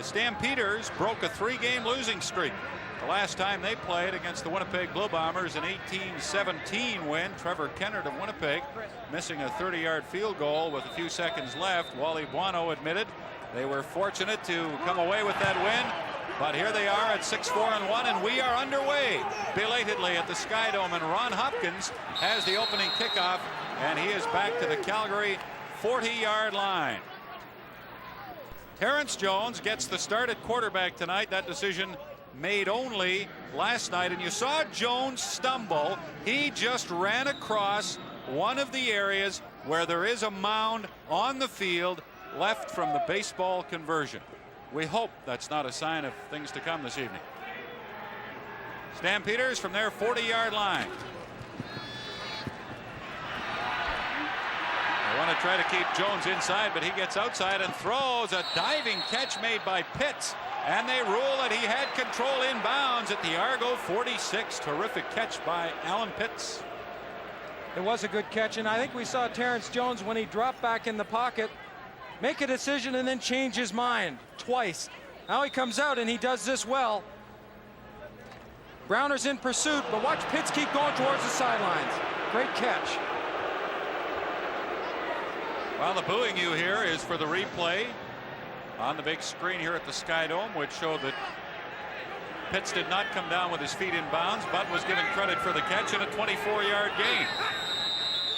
Stampeders broke a 3-game losing streak. The last time they played against the Winnipeg Blue Bombers, an 18-17 win. Trevor Kennard of Winnipeg missing a 30-yard field goal with a few seconds left. Wally Buono admitted they were fortunate to come away with that win. But here they are at 6-4-1, and we are underway belatedly at the Sky Dome. And Ron Hopkins has the opening kickoff, and he is back to the Calgary 40-yard line. Terrence Jones gets the start at quarterback tonight. That decision made only last night, and you saw Jones stumble. He just ran across one of the areas where there is a mound on the field left from the baseball conversion. We hope that's not a sign of things to come this evening. Stampeders from their 40-yard line. They want to try to keep Jones inside, but he gets outside and throws a diving catch made by Pitts, and they rule that he had control inbounds at the Argo 46. Terrific catch by Alan Pitts. It was a good catch, and I think we saw Terrence Jones, when he dropped back in the pocket, make a decision and then change his mind twice. Now he comes out and he does this well. Browner's in pursuit, but watch Pitts keep going towards the sidelines. Great catch. Well, the booing you hear is for the replay on the big screen here at the Sky Dome, which showed that Pitts did not come down with his feet in bounds, but was given credit for the catch and a 24-yard gain.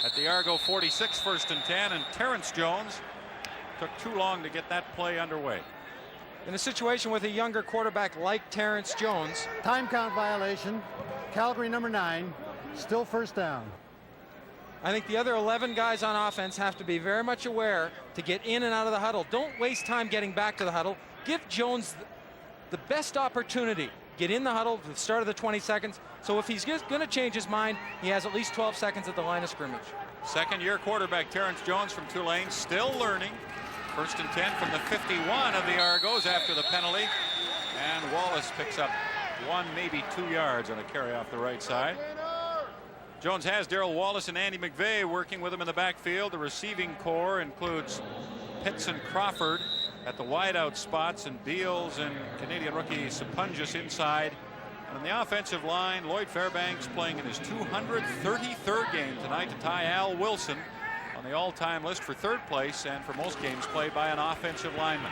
At the Argo 46, 1st and 10, and Terrence Jones took too long to get that play underway. In a situation with a younger quarterback like Terrence Jones. Time count violation. Calgary number 9, still 1st down. I think the other 11 guys on offense have to be very much aware to get in and out of the huddle. Don't waste time getting back to the huddle. Give Jones the best opportunity. Get in the huddle at the start of the 20 seconds. So if he's going to change his mind, he has at least 12 seconds at the line of scrimmage. Second-year quarterback Terrence Jones from Tulane, still learning. 1st and 10 from the 51 of the Argos after the penalty. And Wallace picks up 1, maybe 2 yards on a carry off the right side. Jones has Darrell Wallace and Andy McVeigh working with him in the backfield. The receiving core includes Pitts and Crawford at the wideout spots, and Beals and Canadian rookie Sapunjis inside. And on the offensive line, Lloyd Fairbanks playing in his 233rd game tonight to tie Al Wilson on the all-time list for 3rd place, and for most games played by an offensive lineman.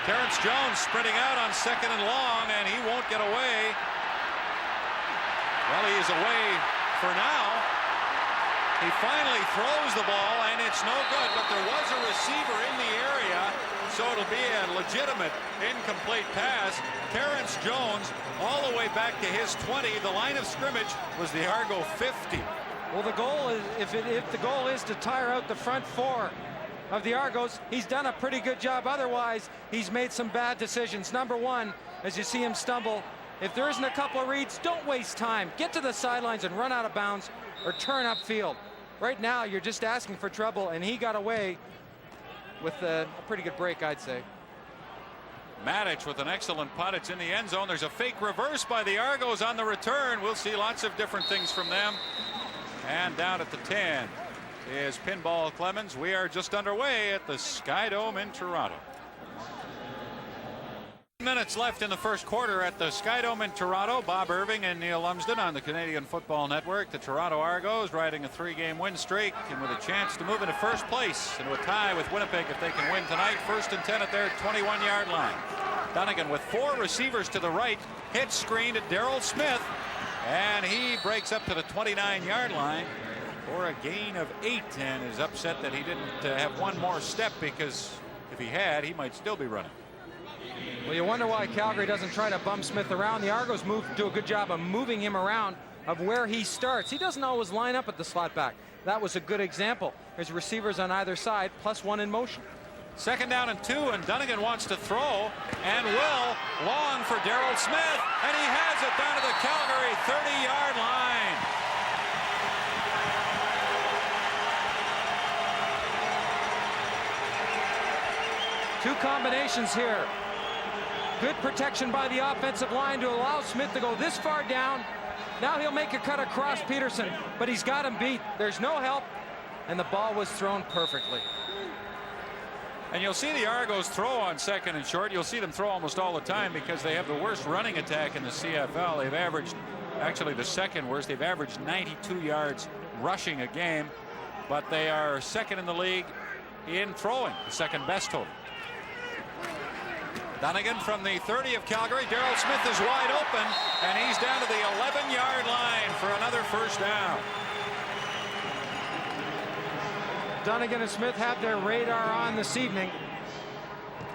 Terrence Jones sprinting out on 2nd and long, and he won't get away. Well, he is away for now. He finally throws the ball, and it's no good, but there was a receiver in the area, so it'll be a legitimate incomplete pass. Terrence Jones all the way back to his 20. The line of scrimmage was the Argo 50. Well, the goal is, if the goal is to tire out the front 4 of the Argos, he's done a pretty good job. Otherwise, he's made some bad decisions. Number 1, as you see him stumble, if there isn't a couple of reads, don't waste time. Get to the sidelines and run out of bounds or turn upfield. Right now, you're just asking for trouble, and he got away with a pretty good break, I'd say. Matic with an excellent putt. It's in the end zone. There's a fake reverse by the Argos on the return. We'll see lots of different things from them. And down at the 10 is Pinball Clemens. We are just underway at the Sky Dome in Toronto. Minutes left in the first quarter at the Sky Dome in Toronto. Bob Irving and Neil Lumsden on the Canadian Football Network. The Toronto Argos riding a 3-game win streak and with a chance to move into 1st place into a tie with Winnipeg if they can win tonight. 1st and 10 at their 21-yard line. Dunnigan with 4 receivers to the right, hits screen to Darrell Smith, and he breaks up to the 29-yard line for a gain of 8, and is upset that he didn't have one more step, because if he had, he might still be running. Well, you wonder why Calgary doesn't try to bump Smith around. The Argos do a good job of moving him around of where he starts. He doesn't always line up at the slot back. That was a good example. There's receivers on either side, +1 in motion. 2nd down and 2, and Dunnigan wants to throw, and will. Long for Darrell Smith, and he has it down to the Calgary 30-yard line. Two combinations here. Good protection by the offensive line to allow Smith to go this far down. Now he'll make a cut across Peterson, but he's got him beat. There's no help, and the ball was thrown perfectly. And you'll see the Argos throw on second and short. You'll see them throw almost all the time because they have the worst running attack in the CFL. They've averaged, actually the second worst, they've averaged 92 yards rushing a game, but they are second in the league in throwing, the second best total. Dunnigan from the 30 of Calgary. Daryl Smith is wide open, and he's down to the 11-yard line for another first down. Dunnigan and Smith have their radar on this evening.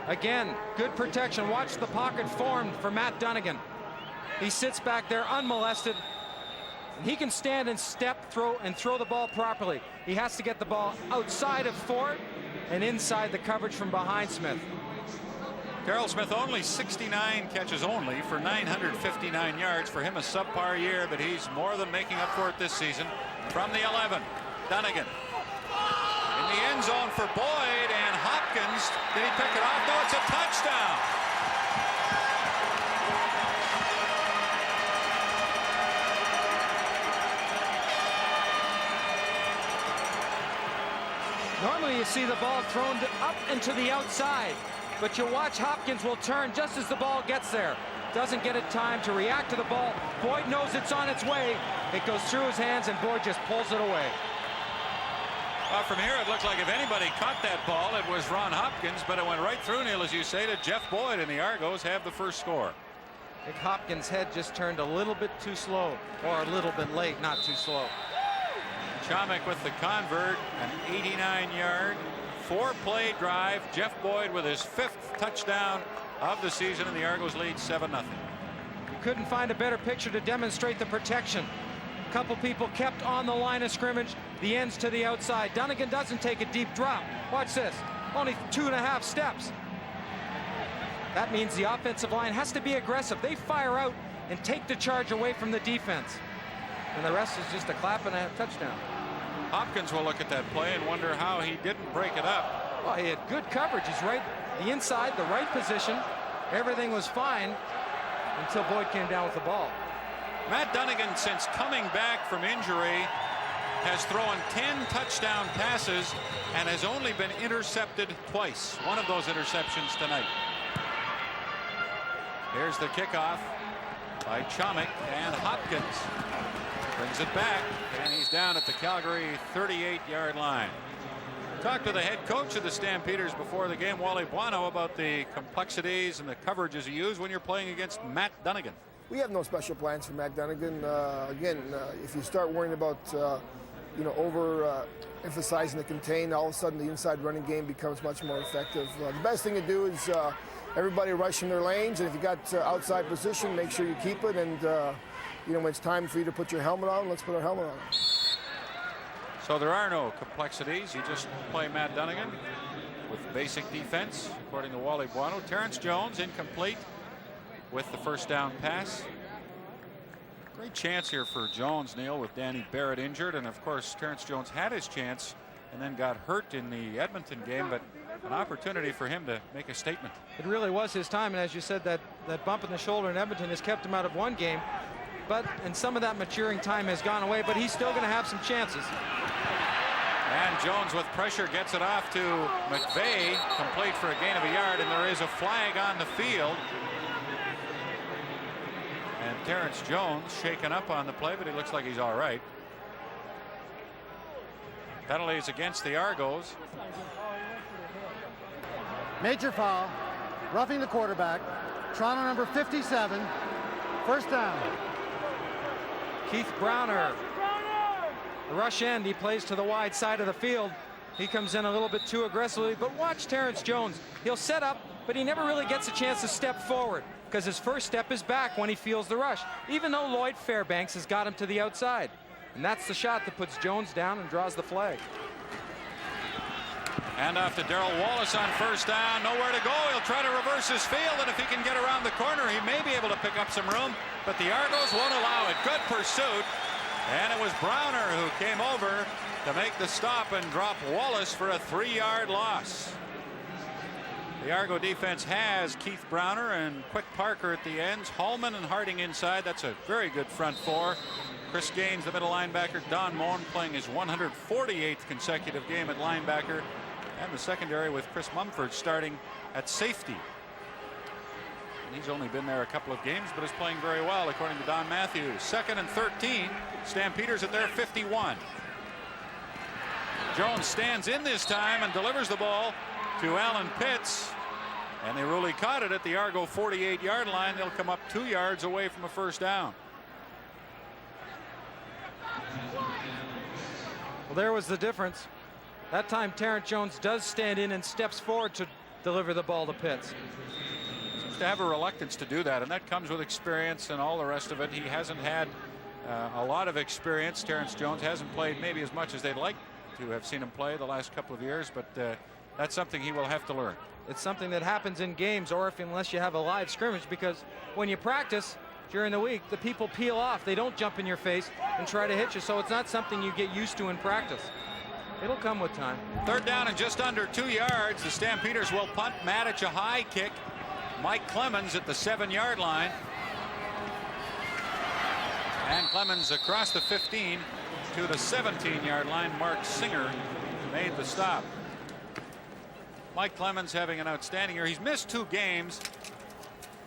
Again, good protection. Watch the pocket formed for Matt Dunnigan. He sits back there unmolested. He can stand and step, throw the ball properly. He has to get the ball outside of Ford and inside the coverage from behind Smith. Daryl Smith only 69 catches only for 959 yards. For him, a subpar year, but he's more than making up for it this season. From the 11, Dunnigan. In the end zone for Boyd, and Hopkins, did he pick it off? No, it's a touchdown. Normally you see the ball thrown up and to the outside, but you watch Hopkins will turn just as the ball gets there. Doesn't get it time to react to the ball. Boyd knows it's on its way. It goes through his hands, and Boyd just pulls it away. From here, it looked like if anybody caught that ball, it was Ron Hopkins, but it went right through, Neil, as you say, to Jeff Boyd, and the Argos have the first score. I think Hopkins' head just turned a little bit too slow, or a little bit late, not too slow. Chomick with the convert, an 89-yard, four-play drive. Jeff Boyd with his 5th touchdown of the season, and the Argos lead 7-0. Couldn't find a better picture to demonstrate the protection. A couple people kept on the line of scrimmage, the ends to the outside. Dunnigan doesn't take a deep drop. Watch this, only 2.5 steps. That means the offensive line has to be aggressive. They fire out and take the charge away from the defense. And the rest is just a clap and a touchdown. Hopkins will look at that play and wonder how he didn't break it up. Well, he had good coverage. He's right, the inside, the right position. Everything was fine until Boyd came down with the ball. Matt Dunnigan, since coming back from injury, has thrown 10 touchdown passes and has only been intercepted twice. One of those interceptions tonight. Here's the kickoff by Chomick, and Hopkins brings it back, and he's down at the Calgary 38-yard line. Talked to the head coach of the Stampeders before the game, Wally Buono, about the complexities and the coverages you use when you're playing against Matt Dunnigan. We have no special plans for Matt Dunnigan. If you start worrying about emphasizing the contain, all of a sudden the inside running game becomes much more effective. The best thing to do is everybody rush in their lanes, and if you got outside position, make sure you keep it. And when it's time for you to put your helmet on, let's put our helmet on. So there are no complexities. You just play Matt Dunnigan with basic defense, according to Wally Buono. Terrence Jones incomplete with the first down pass. Great chance here for Jones, Neil, with Danny Barrett injured, and of course Terrence Jones had his chance and then got hurt in the Edmonton game, but an opportunity for him to make a statement. It really was his time, and as you said, that bump in the shoulder in Edmonton has kept him out of one game, and some of that maturing time has gone away, but he's still going to have some chances. And Jones with pressure gets it off to McVeigh, complete for a gain of a yard, and there is a flag on the field. And Terrence Jones shaken up on the play, but he looks like he's all right. Penalties against the Argos. Major foul, roughing the quarterback. Toronto number 57, first down. Keith Browner, the rush end, he plays to the wide side of the field. He comes in a little bit too aggressively, but watch Terrence Jones. He'll set up, but he never really gets a chance to step forward because his first step is back when he feels the rush, even though Lloyd Fairbanks has got him to the outside. And that's the shot that puts Jones down and draws the flag. And off to Darrell Wallace on first down. Nowhere to go. He'll try to reverse his field, and if he can get around the corner, he may be able to pick up some room, but the Argos won't allow it. Good pursuit. And it was Browner who came over to make the stop and drop Wallace for a 3-yard loss. The Argo defense has Keith Browner and Quick Parker at the ends. Hallman and Harding inside. That's a very good front four. Chris Gaines, the middle linebacker. Don Moen playing his 148th consecutive game at linebacker. And the secondary with Chris Mumford starting at safety. And he's only been there a couple of games, but is playing very well, according to Don Matthews. 2nd and 13. Stampeders at their 51. Jones stands in this time and delivers the ball to Alan Pitts. And they really caught it at the Argo 48-yard line. They'll come up 2 yards away from a first down. Well, there was the difference. That time Terrence Jones does stand in and steps forward to deliver the ball to Pitts. Seems to have a reluctance to do that, and that comes with experience and all the rest of it. He hasn't had a lot of experience. Terrence Jones hasn't played maybe as much as they'd like to have seen him play the last couple of years, but that's something he will have to learn. It's something that happens in games, or unless you have a live scrimmage, because when you practice during the week, the people peel off. They don't jump in your face and try to hit you, so it's not something you get used to in practice. It'll come with time. 3rd down and just under 2 yards. The Stampeders will punt. Matic a high kick. Mike Clemens at the 7-yard line. And Clemens across the 15 to the 17-yard line. Mark Singer made the stop. Mike Clemens having an outstanding year. He's missed 2 games.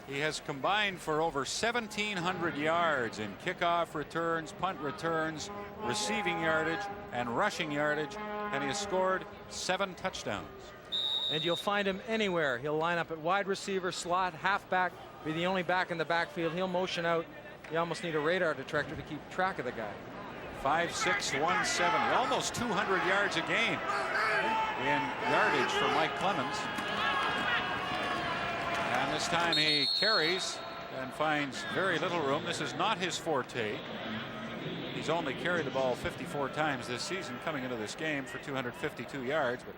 He has combined for over 1,700 yards in kickoff returns, punt returns, receiving yardage, and rushing yardage, and he has scored 7 touchdowns. And you'll find him anywhere. He'll line up at wide receiver, slot, halfback, be the only back in the backfield. He'll motion out. You almost need a radar detector to keep track of the guy. 5'6", 170, almost 200 yards a game in yardage for Mike Clemens. And this time he carries and finds very little room. This is not his forte. He's only carried the ball 54 times this season coming into this game for 252 yards. But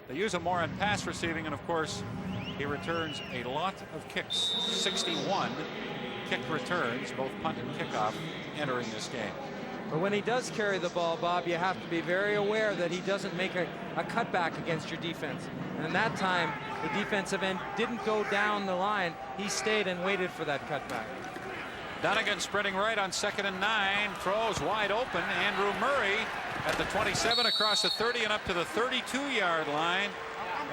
they use him more in pass receiving, and of course he returns a lot of kicks. 61 kick returns, both punt and kickoff, entering this game. But when he does carry the ball, Bob, you have to be very aware that he doesn't make a cutback against your defense. And that time, the defensive end didn't go down the line. He stayed and waited for that cutback. Dunnigan sprinting right on 2nd and 9. Throws wide open. Andrew Murray at the 27 across the 30 and up to the 32-yard line.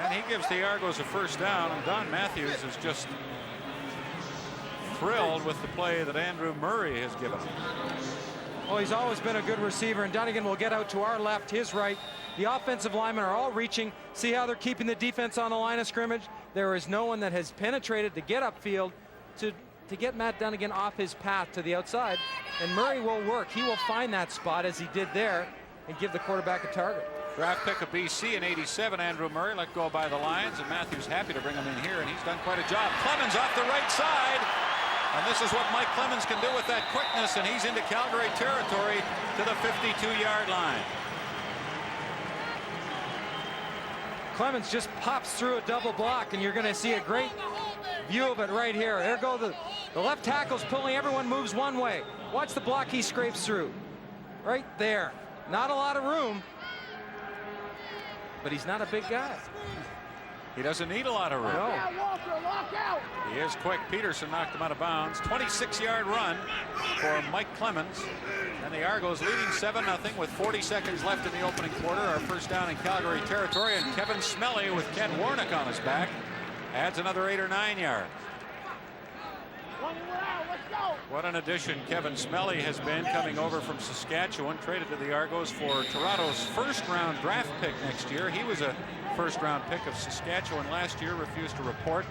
And he gives the Argos a first down. And Don Matthews is just thrilled with the play that Andrew Murray has given him. Well, he's always been a good receiver, and Dunnigan will get out to our left, his right. The offensive linemen are all reaching. See how they're keeping the defense on the line of scrimmage? There is no one that has penetrated to get upfield to get Matt Dunnigan off his path to the outside. And Murray will work. He will find that spot as he did there and give the quarterback a target. Draft pick of BC in '87, Andrew Murray let go by the Lions, and Matthews happy to bring him in here, and he's done quite a job. Clemens off the right side. And this is what Mike Clemens can do with that quickness, and he's into Calgary territory to the 52-yard line. Clemens just pops through a double block, and you're going to see a great view of it right here. There go the left tackle's pulling. Everyone moves one way. Watch the block he scrapes through. Right there. Not a lot of room, but he's not a big guy. He doesn't need a lot of room. No. He is quick. Peterson knocked him out of bounds. 26-yard run for Mike Clemens. And the Argos leading 7-0 with 40 seconds left in the opening quarter. Our first down in Calgary territory. And Kevin Smelly with Ken Warnick on his back adds another 8 or 9 yards. What an addition Kevin Smelly has been, coming over from Saskatchewan, traded to the Argos for Toronto's first-round draft pick next year. He was a first-round pick of Saskatchewan last year, refused to report,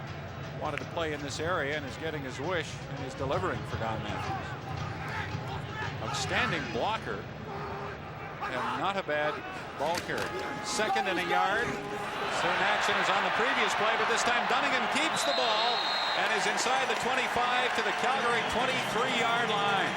wanted to play in this area, and is getting his wish and is delivering for Don Matthews. Outstanding blocker and not a bad ball carrier. 2nd and a yard. Same action as on the previous play, but this time Dunnigan keeps the ball and is inside the 25 to the Calgary 23-yard line.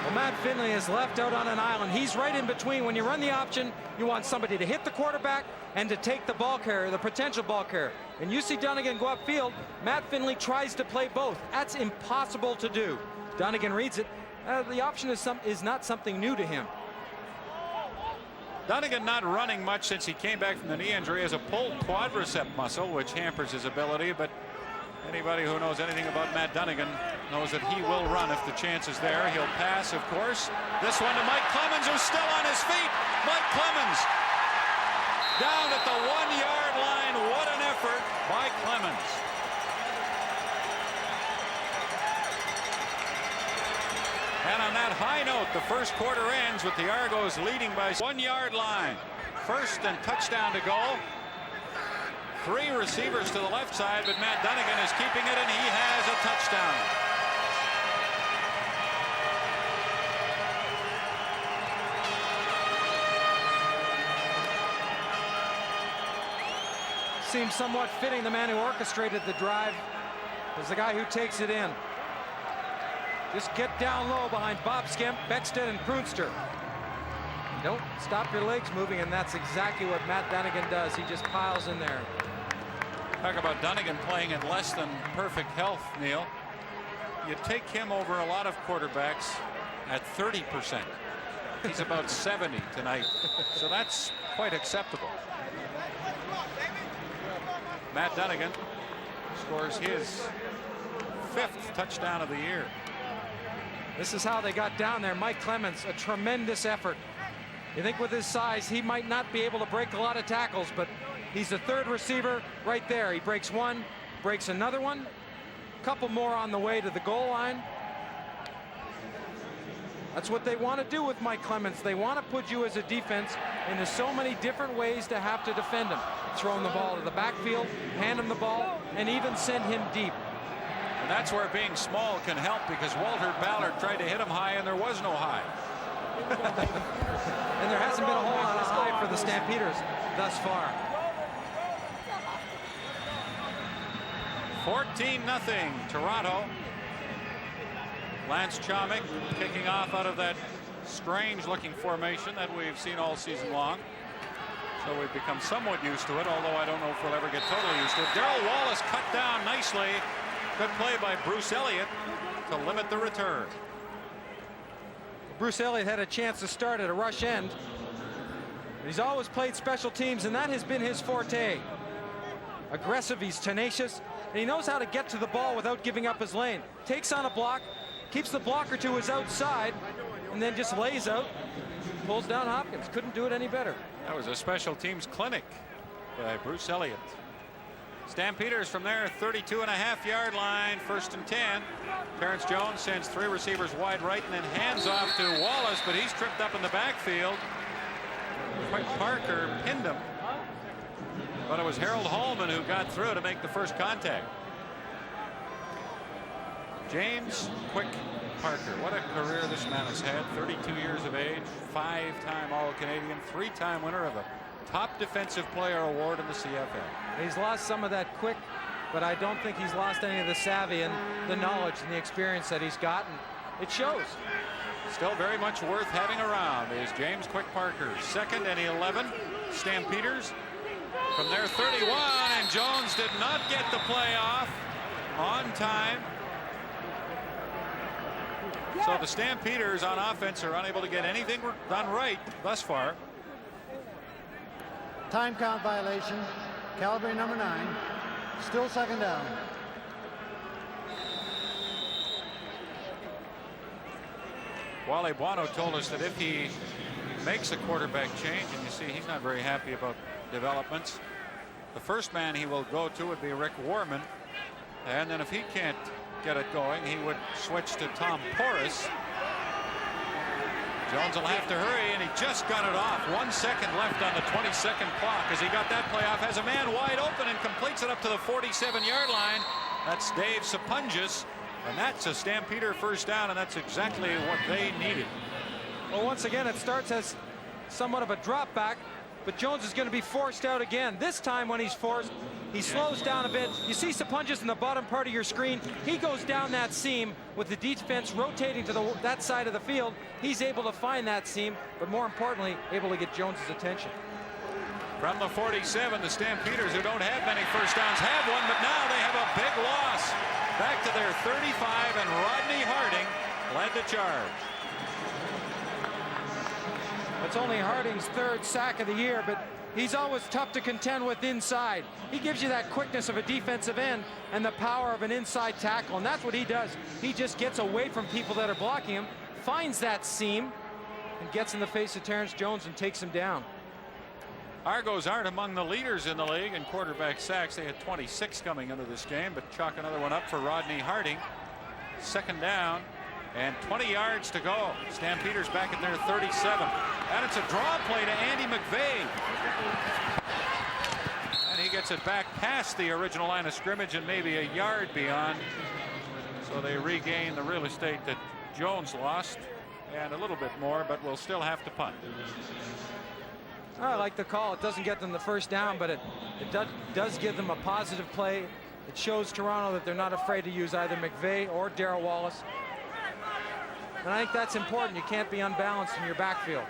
Well, Matt Finley is left out on an island. He's right in between. When you run the option, you want somebody to hit the quarterback and to take the ball carrier, the potential ball carrier. And you see Dunnigan go upfield. Matt Finley tries to play both. That's impossible to do. Dunnigan reads it. The option is not something new to him. Dunnigan not running much since he came back from the knee injury, has a pulled quadricep muscle, which hampers his ability, but anybody who knows anything about Matt Dunnigan knows that he will run if the chance is there. He'll pass, of course. This one to Mike Clemens, who's still on his feet. Mike Clemens down at the 1-yard line. What an effort by Clemens. And on that high note, the first quarter ends with the Argos leading by 1-yard line. First and touchdown to go. 3 receivers to the left side, but Matt Dunnigan is keeping it, and he has a touchdown. Seems somewhat fitting. The man who orchestrated the drive is the guy who takes it in. Just get down low behind Bob Skimp, Beckstead, and Kroonster. Don't stop your legs moving, and that's exactly what Matt Dunnigan does. He just piles in there. Talk about Dunnigan playing in less than perfect health, Neil. You take him over a lot of quarterbacks at 30%. He's about 70 tonight, so that's quite acceptable. Matt Dunnigan scores his 5th touchdown of the year. This is how they got down there. Mike Clemens, a tremendous effort. You think with his size, he might not be able to break a lot of tackles, but he's the 3rd receiver right there. He breaks one, breaks another one. A couple more on the way to the goal line. That's what they want to do with Mike Clemens. They want to put you as a defense into so many different ways to have to defend him. Throwing the ball to the backfield, hand him the ball, and even send him deep. And that's where being small can help, because Walter Ballard tried to hit him high, and there was no high. And there hasn't been a whole lot of high for the Stampeders thus far. 14-0 Toronto. Lance Chomick kicking off out of that strange-looking formation that we've seen all season long. So we've become somewhat used to it, although I don't know if we'll ever get totally used to it. Darrell Wallace cut down nicely. Good play by Bruce Elliott to limit the return. Bruce Elliott had a chance to start at a rush end. He's always played special teams, and that has been his forte. Aggressive, he's tenacious, and he knows how to get to the ball without giving up his lane. Takes on a block, keeps the blocker to his outside, and then just lays out, pulls down Hopkins. Couldn't do it any better. That was a special teams clinic by Bruce Elliott. Stampeders from their 32.5-yard line, 1st and 10. Terrence Jones sends 3 receivers wide right and then hands off to Wallace, but he's tripped up in the backfield. Quick Parker pinned him, but it was Harold Hallman who got through to make the first contact. James Quick Parker, what a career this man has had. 32 years of age, 5-time All-Canadian, 3-time winner of the top defensive player award in the CFL. He's lost some of that quick, but I don't think he's lost any of the savvy and the knowledge and the experience that he's gotten. It shows. Still very much worth having around is James Quick Parker. 2nd and 11. Stampeders from their 31, and Jones did not get the play off on time. So the Stampeders on offense are unable to get anything done right thus far. Time count violation. Calgary number 9. Still 2nd down. Wally Buono told us that if he makes a quarterback change, and you see he's not very happy about developments, the first man he will go to would be Rick Warman, and then if he can't get it going, he would switch to Tom Porras. Jones will have to hurry, and he just got it off. 1 second left on the 22nd clock as he got that play off. Has a man wide open and completes it up to the 47-yard line. That's Dave Sapunjas, and that's a Stampeder first down, and that's exactly what they needed. Well, once again, it starts as somewhat of a drop back, but Jones is going to be forced out again. This time when he's forced, he slows down a bit. You see Sapunjas in the bottom part of your screen. He goes down that seam with the defense rotating to that side of the field. He's able to find that seam, but more importantly, able to get Jones's attention. From the 47, the Stampeders, who don't have many first downs, have one, but now they have a big loss. Back to their 35, and Rodney Harding led the charge. That's only Harding's 3rd sack of the year, but he's always tough to contend with inside. He gives you that quickness of a defensive end and the power of an inside tackle, and that's what he does. He just gets away from people that are blocking him, finds that seam, and gets in the face of Terrence Jones and takes him down. Argos aren't among the leaders in the league in quarterback sacks. They had 26 coming into this game, but chalk another one up for Rodney Harding. Second down and 20 yards to go. Stampeders back at their 37. And it's a draw play to Andy McVeigh. And he gets it back past the original line of scrimmage and maybe a yard beyond. So they regain the real estate that Jones lost and a little bit more, but will still have to punt. I like the call. It doesn't get them the first down, but it does give them a positive play. It shows Toronto that they're not afraid to use either McVeigh or Darrell Wallace. And I think that's important. You can't be unbalanced in your backfield.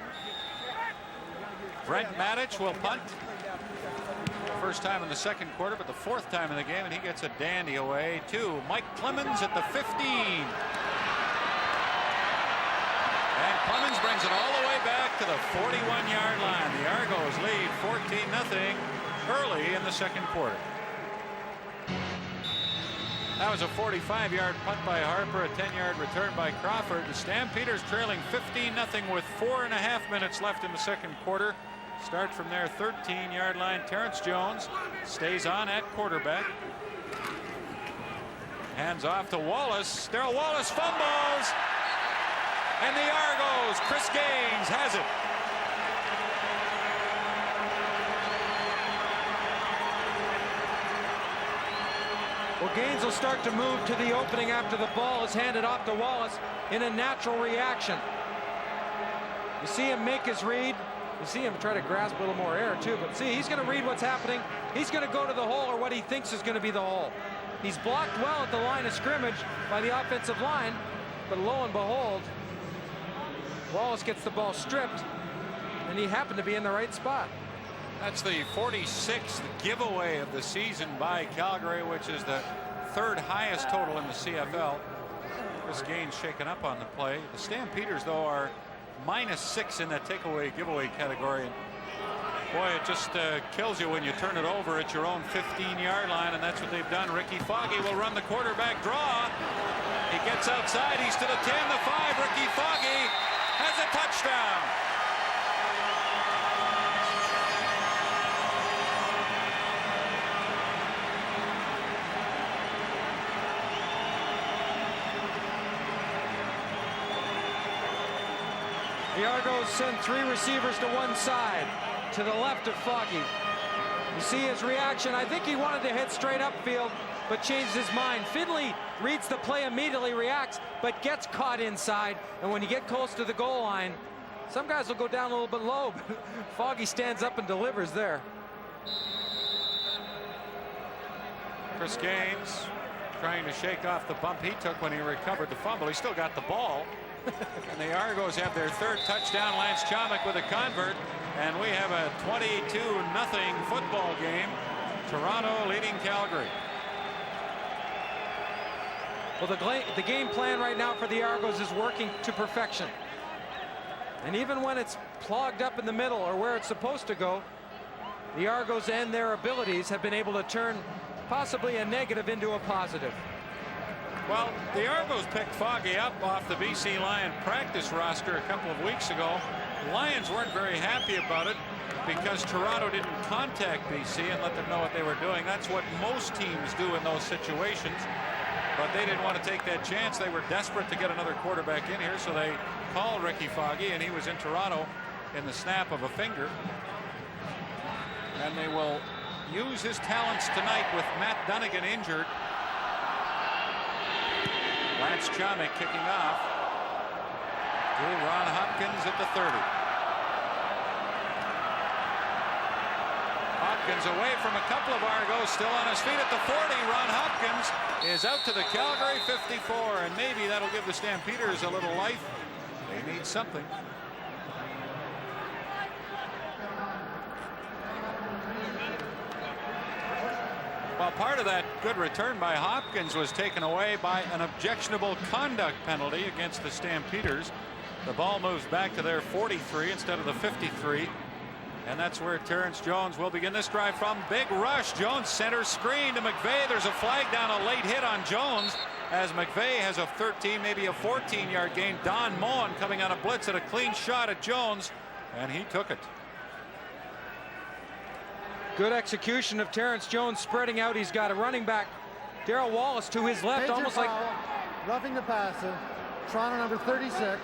Brent Matic will punt. First time in the second quarter, but the fourth time in the game, and he gets a dandy away to Mike Clemens at the 15. And Clemens brings it all the way back to the 41-yard line. The Argos lead 14-0 early in the second quarter. That was a 45-yard punt by Harper, a 10-yard return by Crawford. The Stampeders trailing 15-0 with 4.5 minutes left in the second quarter. Start from their 13-yard line. Terrence Jones stays on at quarterback. Hands off to Wallace. Darrell Wallace fumbles. And the Argos, Chris Gaines has it. Well, Gaines will start to move to the opening after the ball is handed off to Wallace in a natural reaction. You see him make his read. You see him try to grasp a little more air too, but see, he's going to read what's happening. He's going to go to the hole, or what he thinks is going to be the hole. He's blocked well at the line of scrimmage by the offensive line, but lo and behold, Wallace gets the ball stripped, and he happened to be in the right spot. That's the 46th giveaway of the season by Calgary, which is the third highest total in the CFL. Chris Gaines shaken up on the play. The Stampeders, though, are -6 in that takeaway giveaway category. And boy, it just kills you when you turn it over at your own 15-yard line, and that's what they've done. Ricky Foggy will run the quarterback draw. He gets outside. He's to the 10, the 5. Ricky Foggy has a touchdown. The Argos send 3 receivers to one side, to the left of Foggy. You see his reaction. I think he wanted to hit straight upfield, but changed his mind. Finley reads the play immediately, reacts, but gets caught inside. And when you get close to the goal line, some guys will go down a little bit low. Foggy stands up and delivers there. Chris Gaines trying to shake off the bump he took when he recovered the fumble. He still got the ball. And the Argos have their third touchdown. Lance Chomick with a convert, and we have a 22-0 football game. Toronto leading Calgary. Well, the game plan right now for the Argos is working to perfection. And even when it's clogged up in the middle or where it's supposed to go, the Argos and their abilities have been able to turn possibly a negative into a positive. Well, the Argos picked Foggy up off the BC Lion practice roster a couple of weeks ago. The Lions weren't very happy about it because Toronto didn't contact BC and let them know what they were doing. That's what most teams do in those situations. But they didn't want to take that chance. They were desperate to get another quarterback in here, so they called Ricky Foggy, and he was in Toronto in the snap of a finger. And they will use his talents tonight with Matt Dunnigan injured. Lance Chomick kicking off to Ron Hopkins at the 30. Hopkins away from a couple of Argos, still on his feet at the 40. Ron Hopkins is out to the Calgary 54, and maybe that'll give the Stampeders a little life. They need something. Well, part of that good return by Hopkins was taken away by an objectionable conduct penalty against the Stampeders. The ball moves back to their 43 instead of the 53. And that's where Terrence Jones will begin this drive from. Big rush. Jones center screen to McVeigh. There's a flag down, a late hit on Jones, as McVeigh has a 13, maybe a 14-yard gain. Don Moen coming on a blitz at a clean shot at Jones, and he took it. Good execution of Terrence Jones spreading out. He's got a running back, Darrell Wallace, to his left, Major almost foul, like roughing the passer. Toronto number 36.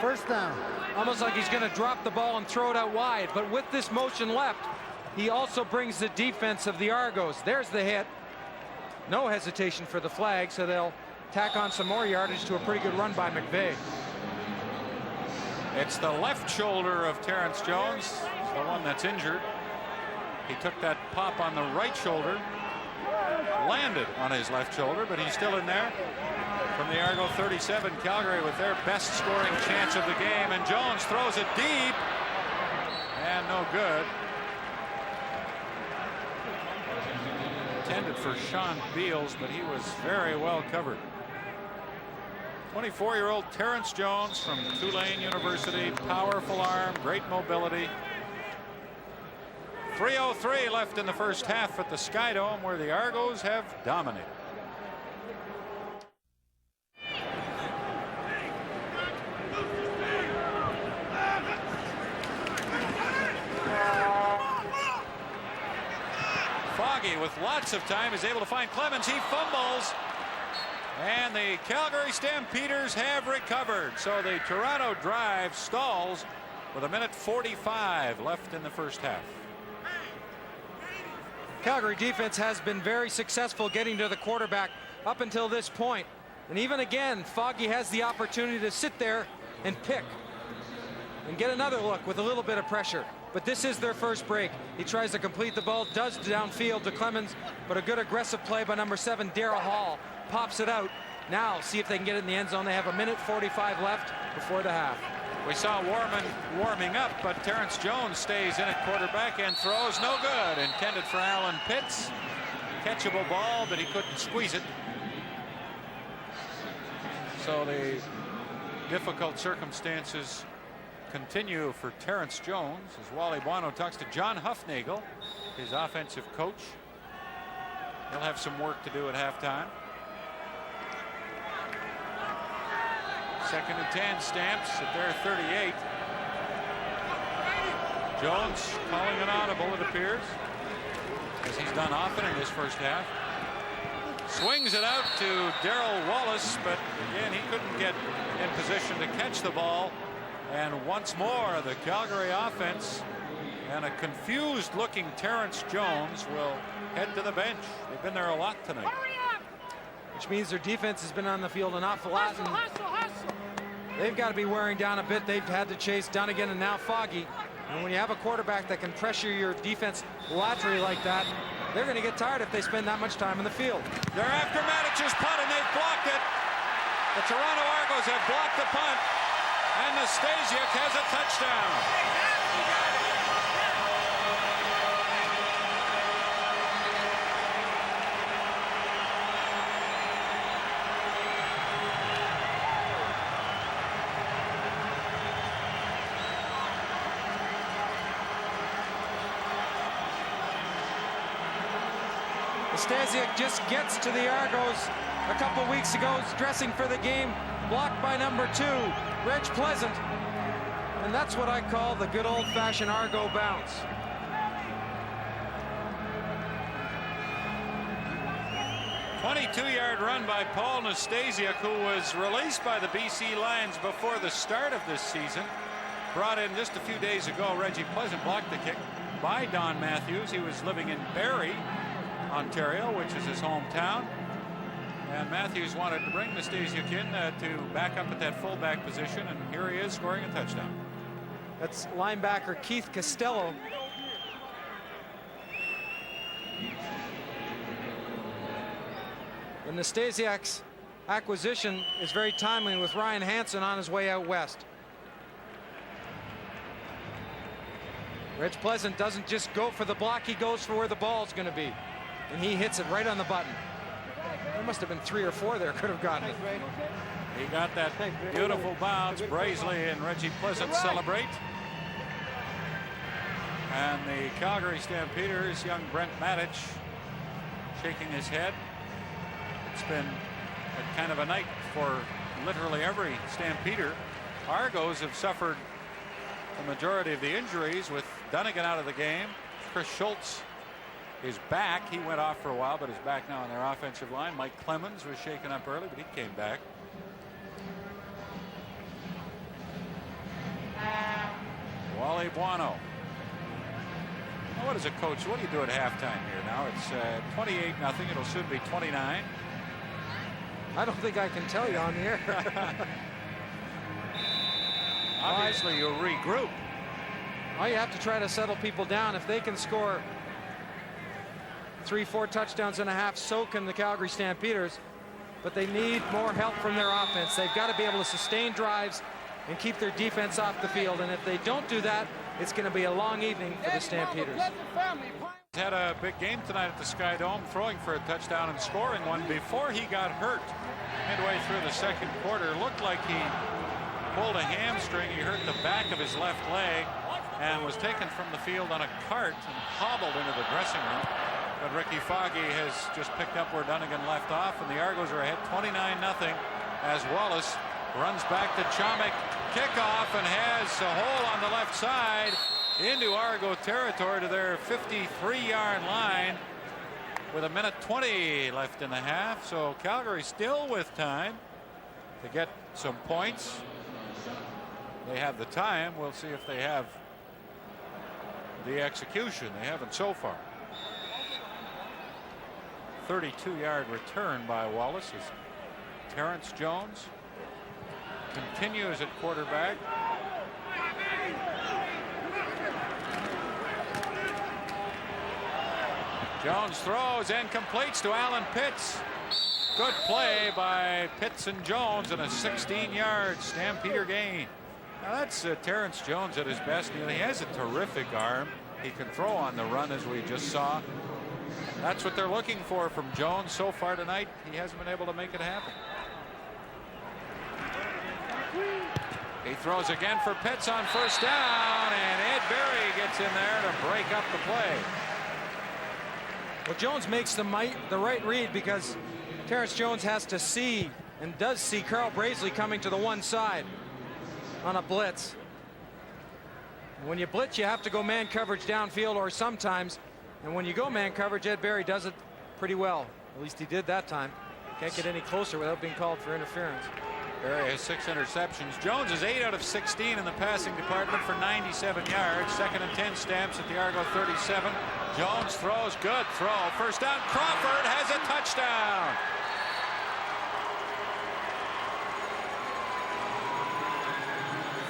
First down. almost like he's going to drop the ball and throw it out wide. But with this motion left, he also brings the defense of the Argos. There's the hit. No hesitation for the flag, so they'll tack on some more yardage to a pretty good run by McVeigh. It's the left shoulder of Terrence Jones, it's the one that's injured. He took that pop on the right shoulder, landed on his left shoulder, but he's still in there. From the Argo 37, Calgary with their best scoring chance of the game, and Jones throws it deep and no good. Intended for Sean Beals, but he was very well covered. 24-year-old Terrence Jones from Tulane University, powerful arm, great mobility. 3:03 left in the first half at the Skydome, where the Argos have dominated. Foggy with lots of time is able to find Clemens. He fumbles, and the Calgary Stampeders have recovered. So the Toronto drive stalls with 1:45 left in the first half. Calgary defense has been very successful getting to the quarterback up until this point. And even again, Foggy has the opportunity to sit there and pick and get another look with a little bit of pressure. But this is their first break. He tries to complete the ball, does downfield to Clemens, but a good aggressive play by number 7, Darrell Hall. Pops it out. Now see if they can get it in the end zone. They have 1:45 left before the half. We saw Warman warming up, but Terrence Jones stays in at quarterback and throws no good. Intended for Alan Pitts. Catchable ball, but he couldn't squeeze it. So the difficult circumstances continue for Terrence Jones as Wally Buono talks to John Huffnagel, his offensive coach. He'll have some work to do at halftime. 2nd and 10, Stamps at their 38. Jones calling an audible, it appears, as he's done often in this first half. Swings it out to Darrell Wallace, but again, he couldn't get in position to catch the ball. And once more, the Calgary offense and a confused looking Terrence Jones will head to the bench. They've been there a lot tonight. Which means their defense has been on the field an awful lot. And they've got to be wearing down a bit. They've had to chase Dunnigan and now Foggy. And when you have a quarterback that can pressure your defense laterally like that, they're going to get tired if they spend that much time in the field. They're after Matic's punt, and they've blocked it. The Toronto Argos have blocked the punt, and Nastasiuk has a touchdown. Stasiak just gets to the Argos a couple weeks ago, dressing for the game, blocked by number 2, Reg Pleasant. And that's what I call the good old-fashioned Argo bounce. A 22-yard run by Paul Nastasiuk, who was released by the BC Lions before the start of this season. Brought in just a few days ago. Reggie Pleasant blocked the kick by Don Matthews. He was living in Barrie, Ontario, which is his hometown, and Matthews wanted to bring Nastasiuk in to back up at that fullback position, and here he is scoring a touchdown. That's linebacker Keith Costello. And Nastasiak's acquisition is very timely with Ryan Hansen on his way out west. Reg Pleasant doesn't just go for the block, he goes for where the ball's going to be. And he hits it right on the button. There must have been 3 or 4 there could have gotten it. He got that beautiful bounce. Braisley and Reggie Pleasant celebrate. And the Calgary Stampeders, young Brent Matic, shaking his head. It's been a kind of a night for literally every Stampeder. Argos have suffered the majority of the injuries with Dunnigan out of the game. Chris Schultz is back. He went off for a while, but is back now on their offensive line. Mike Clemens was shaken up early, but he came back. Wally Buono. Now, what is a coach? What do you do at halftime here now? It's 28-0. It'll soon be 29. I don't think I can tell you on the air. Obviously, you'll regroup. Well, you have to try to settle people down. If they can score 3-4 touchdowns and a half, so can the Calgary Stampeders. But they need more help from their offense. They've got to be able to sustain drives and keep their defense off the field. And if they don't do that, it's going to be a long evening for the Stampeders. Had a big game tonight at the Sky Dome, throwing for a touchdown and scoring one before he got hurt midway through the second quarter. Looked like he pulled a hamstring. He hurt the back of his left leg and was taken from the field on a cart and hobbled into the dressing room. But Ricky Foggy has just picked up where Dunnigan left off, and the Argos are ahead 29-0 as Wallace runs back to Chomick. Kickoff and has a hole on the left side into Argo territory to their 53-yard line with 1:20 left in the half. So Calgary still with time to get some points. They have the time. We'll see if they have the execution. They haven't so far. 32-yard return by Wallace as Terrence Jones continues at quarterback. Jones throws and completes to Alan Pitts. Good play by Pitts and Jones and a 16-yard Stampeder gain. Now that's Terrence Jones at his best. He has a terrific arm. He can throw on the run, as we just saw. That's what they're looking for from Jones. So far tonight, he hasn't been able to make it happen. He throws again for Pitts on first down, and Ed Berry gets in there to break up the play. Well, Jones makes the right read, because Terrence Jones has to see, and does see, Carl Brazeley coming to the one side on a blitz. When you blitz, you have to go man coverage downfield, or sometimes, and when you go man coverage, Ed Berry does it pretty well. At least he did that time. Can't get any closer without being called for interference. Berry has 6 interceptions. Jones is 8 out of 16 in the passing department for 97 yards. 2nd and 10 Stamps at the Argo 37. Jones throws, good throw. First down. Crawford has a touchdown.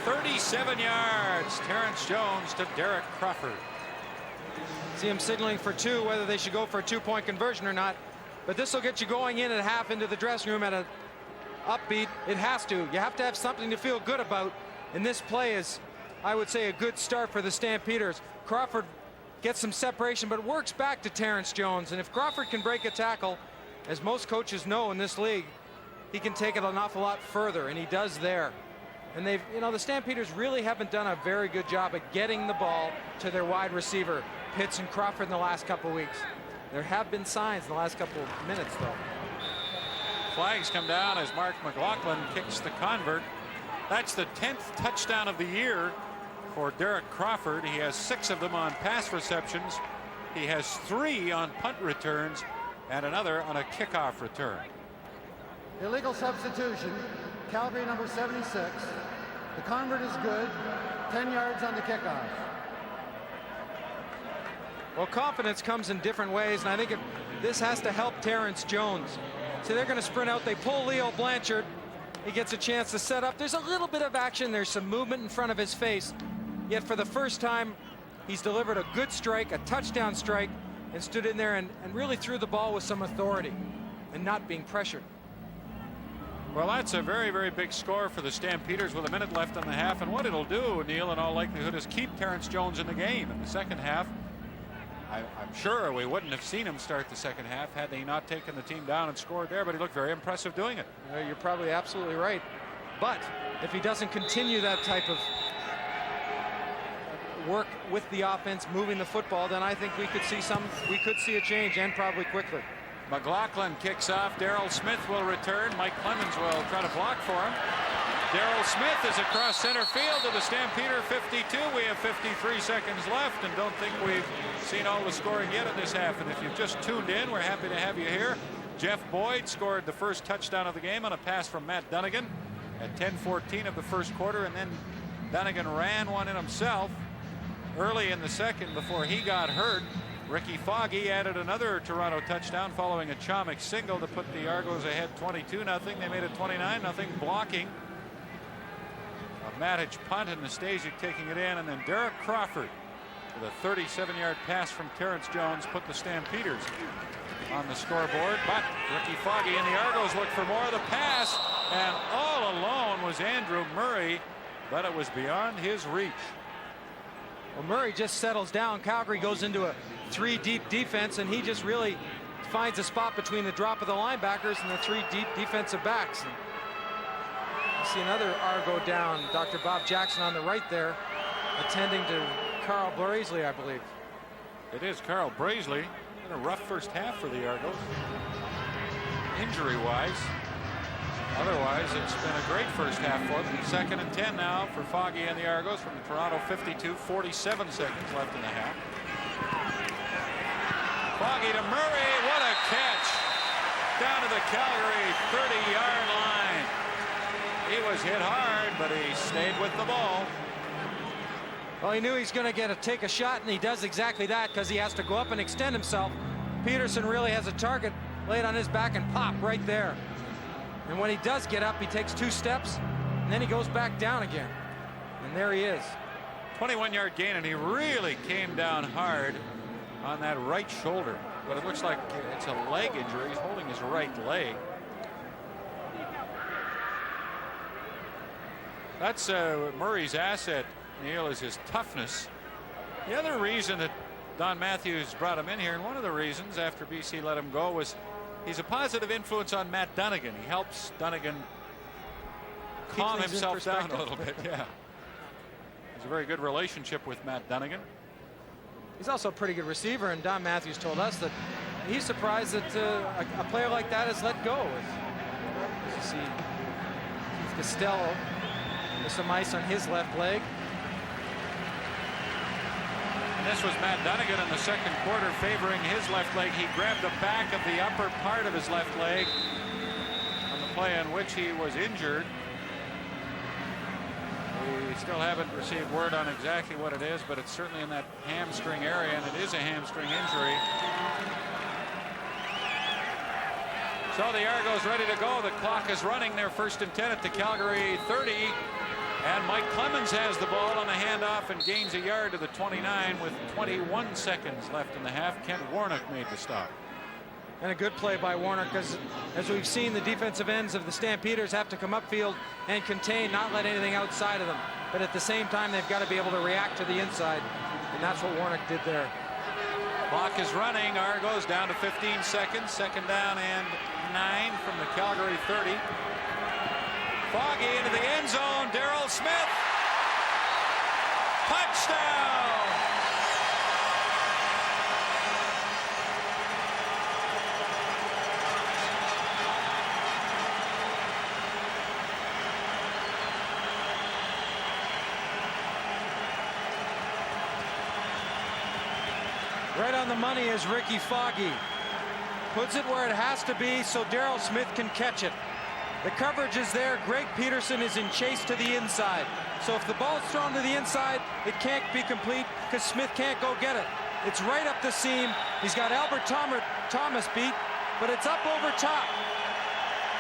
"37 yards. Terrence Jones to Derek Crawford." See him signaling for 2, whether they should go for a 2-point conversion or not. But this will get you going in at half into the dressing room at a upbeat. It has to. You have to have something to feel good about. And this play is, I would say, a good start for the Stampeders. Crawford gets some separation, but works back to Terrence Jones. And if Crawford can break a tackle, as most coaches know in this league, he can take it an awful lot further, and he does there. And they've, the Stampeders really haven't done a very good job of getting the ball to their wide receiver, Pitts and Crawford, in the last couple weeks. There have been signs in the last couple of minutes, though. Flags come down as Mark McLaughlin kicks the convert. That's the 10th touchdown of the year for Derek Crawford. He has 6 of them on pass receptions. He has 3 on punt returns and another on a kickoff return. Illegal substitution. Calgary number 76. The convert is good. 10 yards on the kickoff. Well, confidence comes in different ways, and I think this has to help Terrence Jones. So they're going to sprint out. They pull Leo Blanchard. He gets a chance to set up. There's a little bit of action. There's some movement in front of his face. Yet for the first time, he's delivered a good strike, a touchdown strike, and stood in there and really threw the ball with some authority and not being pressured. Well, that's a very, very big score for the Stampeders with a minute left in the half. And what it'll do, Neil, in all likelihood, is keep Terrence Jones in the game. In the second half, I'm sure we wouldn't have seen him start the second half had he not taken the team down and scored there, but he looked very impressive doing it. You're probably absolutely right. But if he doesn't continue that type of work with the offense, moving the football, then I think we could see a change, and probably quickly. McLaughlin kicks off. Darrell Smith will return. Mike Clemens will try to block for him. Daryl Smith is across center field to the Stampeder 52. We have 53 seconds left and don't think we've seen all the scoring yet in this half. And if you've just tuned in, we're happy to have you here. Jeff Boyd scored the first touchdown of the game on a pass from Matt Dunnigan at 10:14 of the first quarter, and then Dunnigan ran one in himself early in the second before he got hurt. Ricky Foggy added another Toronto touchdown following a Chomik single to put the Argos ahead 22-0. They made it 29-0, blocking a Matic punt and Nastasiuk taking it in, and then Derek Crawford with a 37-yard pass from Terrence Jones put the Stampeders on the scoreboard. But Ricky Foggy and the Argos looked for more of the pass, and all alone was Andrew Murray, but it was beyond his reach. Well, Murray just settles down. Calgary goes into a 3 deep defense, and he just really finds a spot between the drop of the linebackers and the 3 deep defensive backs. And you see another Argo down. Dr. Bob Jackson on the right there, attending to Carl Braisley, I believe. It is Carl Braisley. Been a rough first half for the Argos, injury-wise. Otherwise, it's been a great first half for them. 2nd and 10 now for Foggy and the Argos from the Toronto 52. 47 seconds left in the half. Foggy to Murray. What a catch. Down to the Calgary 30-yard line. He was hit hard, but he stayed with the ball. Well, he knew he's going to take a shot, and he does exactly that because he has to go up and extend himself. Peterson really has a target laid on his back and pop right there. And when he does get up, he takes 2 steps, and then he goes back down again. And there he is. 21-yard gain, and he really came down hard on that right shoulder. But it looks like it's a leg injury. He's holding his right leg. That's Murray's asset, Neil, is his toughness. The other reason that Don Matthews brought him in here, and one of the reasons after BC let him go, was he's a positive influence on Matt Dunnigan. He helps Dunnigan calm himself down a little bit. Yeah. There's a very good relationship with Matt Dunnigan. He's also a pretty good receiver, and Don Matthews told us that he's surprised that a player like that is let go. As you see, Keith Costello with some ice on his left leg. And this was Matt Dunnigan in the second quarter favoring his left leg. He grabbed the back of the upper part of his left leg on the play in which he was injured. We still haven't received word on exactly what it is, but it's certainly in that hamstring area, and it is a hamstring injury. So the Argos ready to go. The clock is running. They're 1st and 10 at the Calgary 30. And Mike Clemens has the ball on the handoff and gains a yard to the 29 with 21 seconds left in the half. Kent Warnock made the stop. And a good play by Warnock, because as we've seen, the defensive ends of the Stampeders have to come upfield and contain, not let anything outside of them. But at the same time, they've got to be able to react to the inside. And that's what Warnock did there. Clock is running. Argos down to 15 seconds. 2nd down and 9 from the Calgary 30. Foggy into the end zone. Daryl Smith. Touchdown. Right on the money is Ricky Foggy. Puts it where it has to be so Daryl Smith can catch it. The coverage is there. Greg Peterson is in chase to the inside. So if the ball's thrown to the inside, it can't be complete because Smith can't go get it. It's right up the seam. He's got Albert Thomas beat, but it's up over top.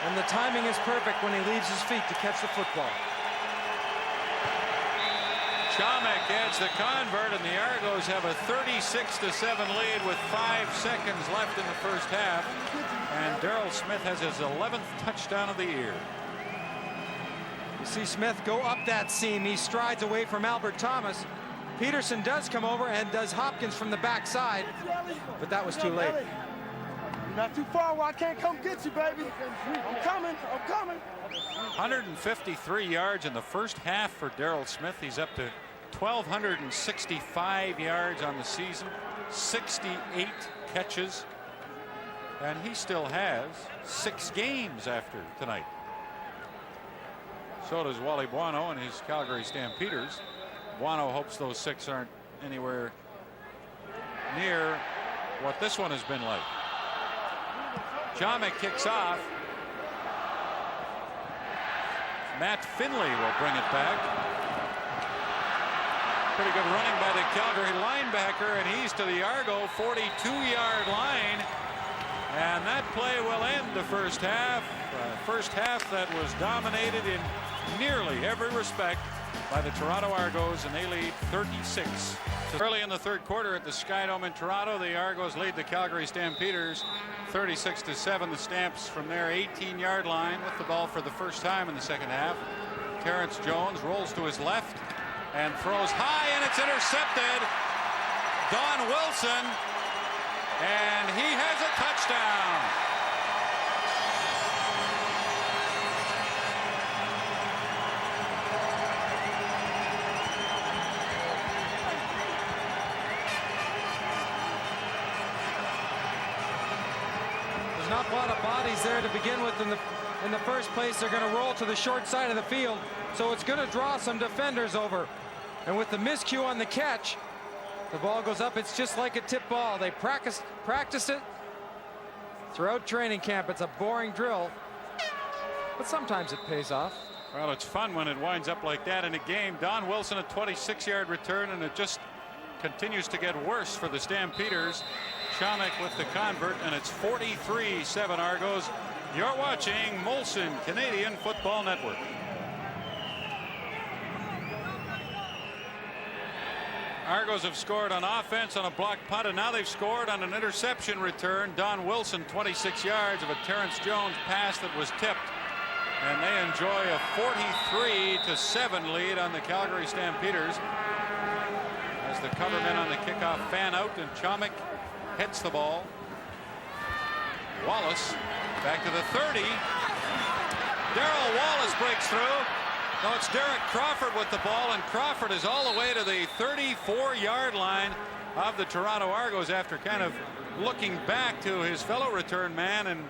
And the timing is perfect when he leaves his feet to catch the football. Chomik adds the convert, and the Argos have a 36-7 lead with 5 seconds left in the first half. And Daryl Smith has his 11th touchdown of the year. You see Smith go up that seam. He strides away from Albert Thomas. Peterson does come over and does Hopkins from the backside, but that was too late. You're not too far where I can't come get you, baby. I'm coming. 153 yards in the first half for Daryl Smith. He's up to 1,265 yards on the season, 68 catches, and he still has 6 games after tonight. So does Wally Buono and his Calgary Stampeders. Buono hopes those 6 aren't anywhere near what this one has been like. Chomick kicks off. Matt Finley will bring it back. Pretty good running by the Calgary linebacker, and he's to the Argo 42-yard line. And that play will end the first half. First half that was dominated in nearly every respect by the Toronto Argos, and they lead 36. Early in the third quarter at the Skydome in Toronto, the Argos lead the Calgary Stampeders 36-7. The Stamps from their 18-yard line with the ball for the first time in the second half. Terrence Jones rolls to his left and throws high, and it's intercepted. Don Wilson, and he has a touchdown. Not a lot of bodies there to begin with. In the first place, they're going to roll to the short side of the field, so it's going to draw some defenders over. And with the miscue on the catch, the ball goes up. It's just like a tip ball. They practice it throughout training camp. It's a boring drill, but sometimes it pays off. Well, it's fun when it winds up like that in a game. Don Wilson, a 26-yard return, and it just continues to get worse for the Stampeders. Chomick with the convert, and it's 43-7 Argos. You're watching Molson Canadian Football Network. Argos have scored on offense on a blocked punt, and now they've scored on an interception return. Don Wilson, 26 yards of a Terrence Jones pass that was tipped, and they enjoy a 43-7 lead on the Calgary Stampeders as the covermen on the kickoff fan out, and Chomick hits the ball. Wallace back to the 30. Darrell Wallace breaks through. No, it's Derek Crawford with the ball, and Crawford is all the way to the 34-yard line of the Toronto Argos after kind of looking back to his fellow return man and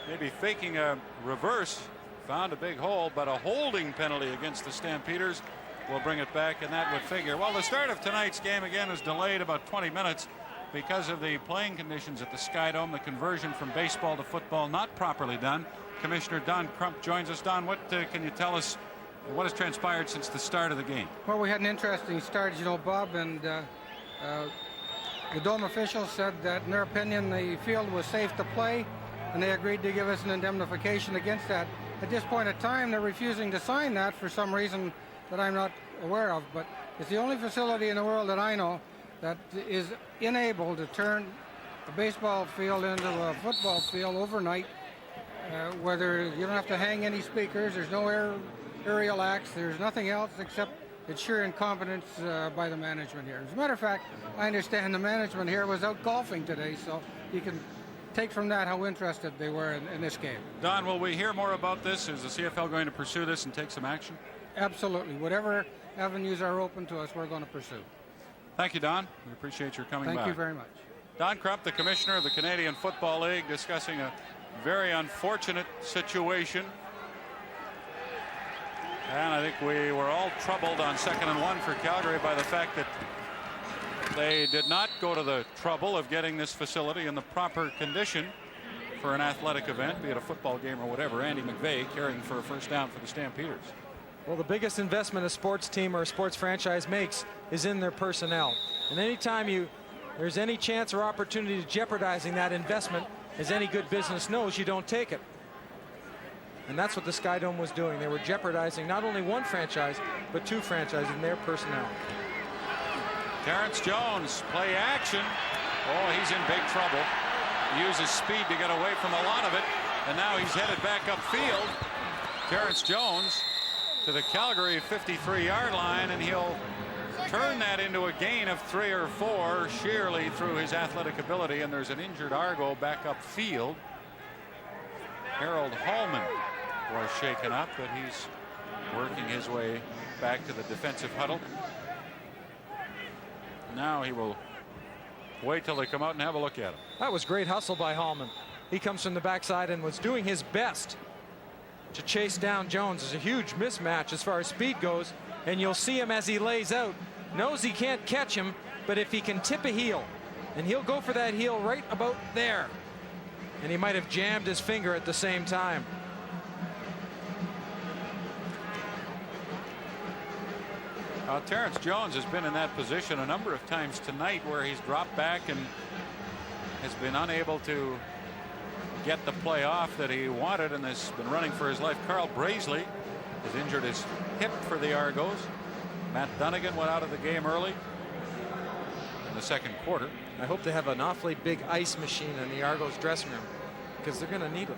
maybe faking a reverse. Found a big hole, but a holding penalty against the Stampeders will bring it back, and that would figure. Well, the start of tonight's game again is delayed about 20 minutes because of the playing conditions at the Skydome. The conversion from baseball to football not properly done. Commissioner Don Crump joins us. Don, what can you tell us? What has transpired since the start of the game? Well, we had an interesting start, you know, Bob, and the Dome officials said that in their opinion the field was safe to play, and they agreed to give us an indemnification against that. At this point in time, they're refusing to sign that for some reason that I'm not aware of, but it's the only facility in the world that I know that is unable to turn a baseball field into a football field overnight, whether you don't have to hang any speakers, there's no aerial acts, there's nothing else except it's sheer incompetence by the management here. As a matter of fact, I understand the management here was out golfing today, so you can take from that how interested they were in this game. Don, will we hear more about this? Is the CFL going to pursue this and take some action? Absolutely. Whatever avenues are open to us, we're going to pursue. Thank you, Don. We appreciate your coming back. Thank you very much. Don Crump, the commissioner of the Canadian Football League, discussing a very unfortunate situation. And I think we were all troubled on 2nd and 1 for Calgary by the fact that they did not go to the trouble of getting this facility in the proper condition for an athletic event, be it a football game or whatever. Andy McVeigh caring for a first down for the Stampeders. Well, the biggest investment a sports team or a sports franchise makes is in their personnel. And anytime there's any chance or opportunity of jeopardizing that investment, as any good business knows, you don't take it. And that's what the Skydome was doing. They were jeopardizing not only one franchise, but 2 franchises in their personnel. Terrence Jones, play action. Oh, he's in big trouble. He uses speed to get away from a lot of it, and now he's headed back upfield. Terrence Jones to the Calgary 53-yard line, and he'll turn that into a gain of 3 or 4 sheerly through his athletic ability, and there's an injured Argo back upfield. Harold Hallman was shaken up, but he's working his way back to the defensive huddle. Now he will wait till they come out and have a look at him. That was great hustle by Hallman. He comes from the backside and was doing his best to chase down Jones. There's a huge mismatch as far as speed goes, and you'll see him as he lays out. Knows he can't catch him, but if he can tip a heel, and he'll go for that heel right about there. And he might have jammed his finger at the same time. Terrence Jones has been in that position a number of times tonight where he's dropped back and has been unable to get the play off that he wanted and has been running for his life. Carl Braisley has injured his hip for the Argos. Matt Dunnigan went out of the game early in the second quarter. I hope they have an awfully big ice machine in the Argos dressing room because they're going to need it.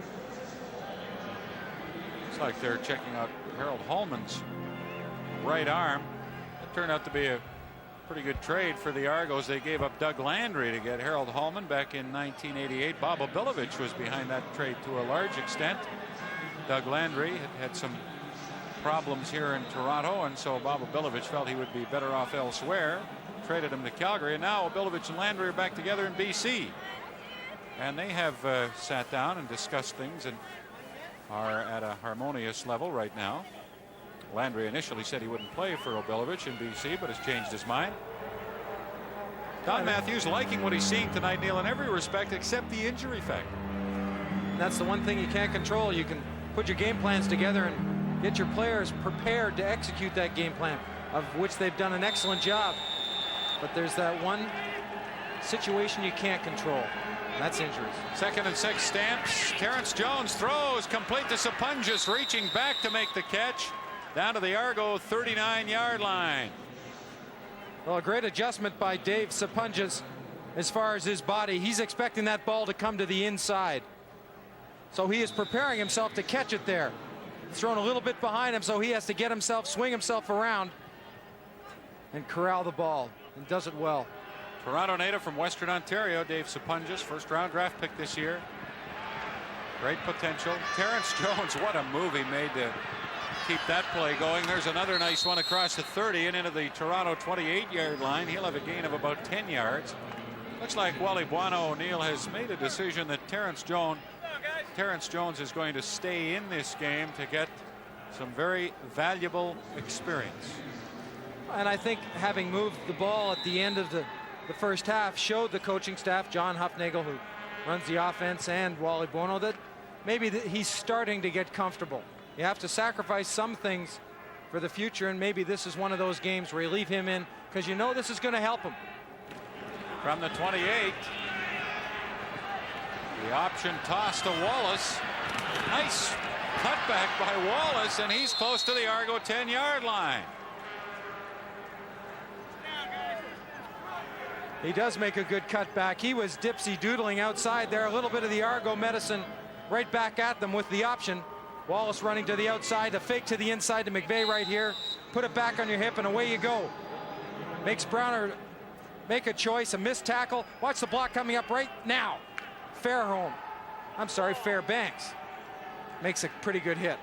Looks like they're checking out Harold Hallman's right arm. It turned out to be a pretty good trade for the Argos. They gave up Doug Landry to get Harold Hallman back in 1988. Bob Obilovich was behind that trade to a large extent. Doug Landry had some problems here in Toronto, and so Bob Obilovich felt he would be better off elsewhere. Traded him to Calgary, and now Obilovich and Landry are back together in BC. And they have sat down and discussed things and are at a harmonious level right now. Landry initially said he wouldn't play for Obilovich in BC, but has changed his mind. Don Matthews liking what he's seeing tonight, Neil, in every respect except the injury factor. That's the one thing you can't control. You can put your game plans together and get your players prepared to execute that game plan, of which they've done an excellent job. But there's that one situation you can't control. And that's injuries. 2nd and 6, Stamps. Terrence Jones throws complete to Sapunjas, reaching back to make the catch. Down to the Argo 39-yard line. Well, a great adjustment by Dave Sapunjas as far as his body. He's expecting that ball to come to the inside. So he is preparing himself to catch it there. It's thrown a little bit behind him, so he has to get himself, swing himself around and corral the ball, and does it well. Toronto native from Western Ontario, Dave Sapunjas, first-round draft pick this year. Great potential. Terrence Jones, what a move he made to keep that play going. There's another nice one across the 30 and into the Toronto 28-yard line. He'll have a gain of about 10 yards. Looks like Wally Buono O'Neill has made a decision that Terrence Jones is going to stay in this game to get some very valuable experience. And I think having moved the ball at the end of the first half showed the coaching staff, John Hufnagel, who runs the offense, and Wally Buono, that maybe he's starting to get comfortable. You have to sacrifice some things for the future, and maybe this is one of those games where you leave him in because you know this is going to help him. From the 28, the option toss to Wallace. Nice cutback by Wallace, and he's close to the Argo 10-yard line. He does make a good cutback. He was dipsy-doodling outside there. A little bit of the Argo medicine right back at them with the option. Wallace running to the outside, a fake to the inside to McVeigh right here. Put it back on your hip and away you go. Makes Browner make a choice, a missed tackle. Watch the block coming up right now. Fairbanks makes a pretty good hit.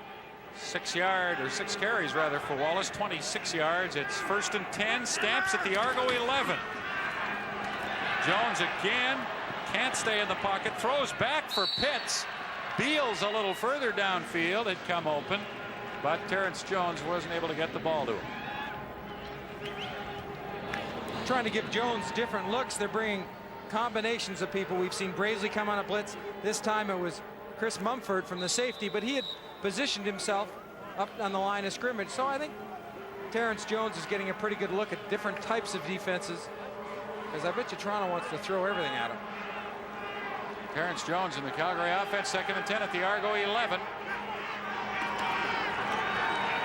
6 carries rather for Wallace, 26 yards. It's 1st and 10, Stamps at the Argo 11. Jones again, can't stay in the pocket, throws back for Pitts. Beals a little further downfield, had come open, but Terrence Jones wasn't able to get the ball to him. Trying to give Jones different looks. They're bringing combinations of people. We've seen Braisley come on a blitz. This time it was Chris Mumford from the safety, but he had positioned himself up on the line of scrimmage. So I think Terrence Jones is getting a pretty good look at different types of defenses, because I bet you Toronto wants to throw everything at him. Terrence Jones in the Calgary offense, 2nd and 10 at the Argo 11.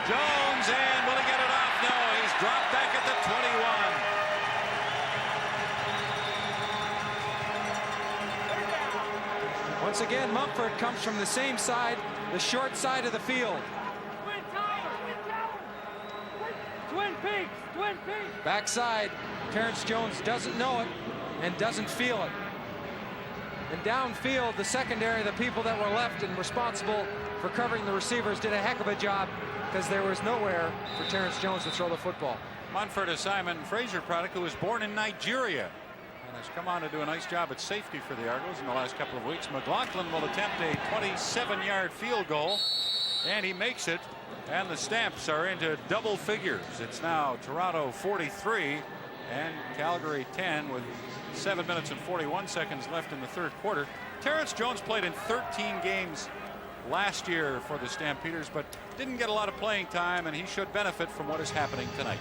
Jones, and will he get it off? No, he's dropped back at the 21. Once again, Mumford comes from the same side, the short side of the field. Twin Peaks. Backside, Terrence Jones doesn't know it and doesn't feel it. And downfield, the secondary, the people that were left and responsible for covering the receivers, did a heck of a job because there was nowhere for Terrence Jones to throw the football. Mumford is Simon Fraser product, who was born in Nigeria and has come on to do a nice job at safety for the Argos in the last couple of weeks. McLaughlin will attempt a 27-yard field goal And he makes it, and the Stamps are into double figures. It's now Toronto 43 and Calgary 10 with 7 minutes and 41 seconds left in the third quarter. Terrence Jones played in 13 games last year for the Stampeders, but didn't get a lot of playing time, and he should benefit from what is happening tonight.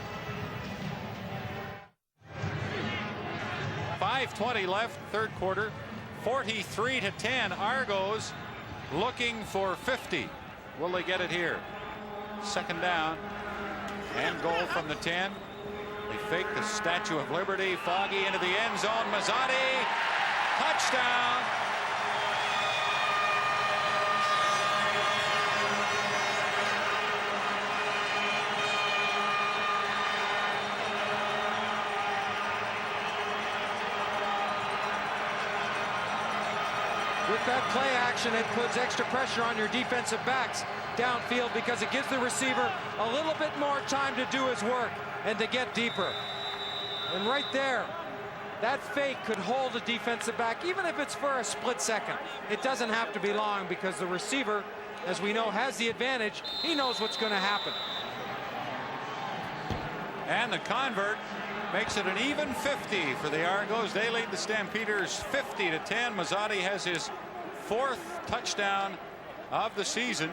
5:20 left, third quarter. 43-10. Argos looking for 50. Will they get it here? Second down and goal from the 10. They fake the Statue of Liberty. Foggy into the end zone. Mazzotti, touchdown. With that play action, it puts extra pressure on your defensive backs downfield because it gives the receiver a little bit more time to do his work and to get deeper. And right there, that fake could hold a defensive back, even if it's for a split second. It doesn't have to be long because the receiver, as we know, has the advantage. He knows what's going to happen. And the convert makes it an even 50 for the Argos. They lead the Stampeders 50-10. Mazzotti has his 4th touchdown of the season.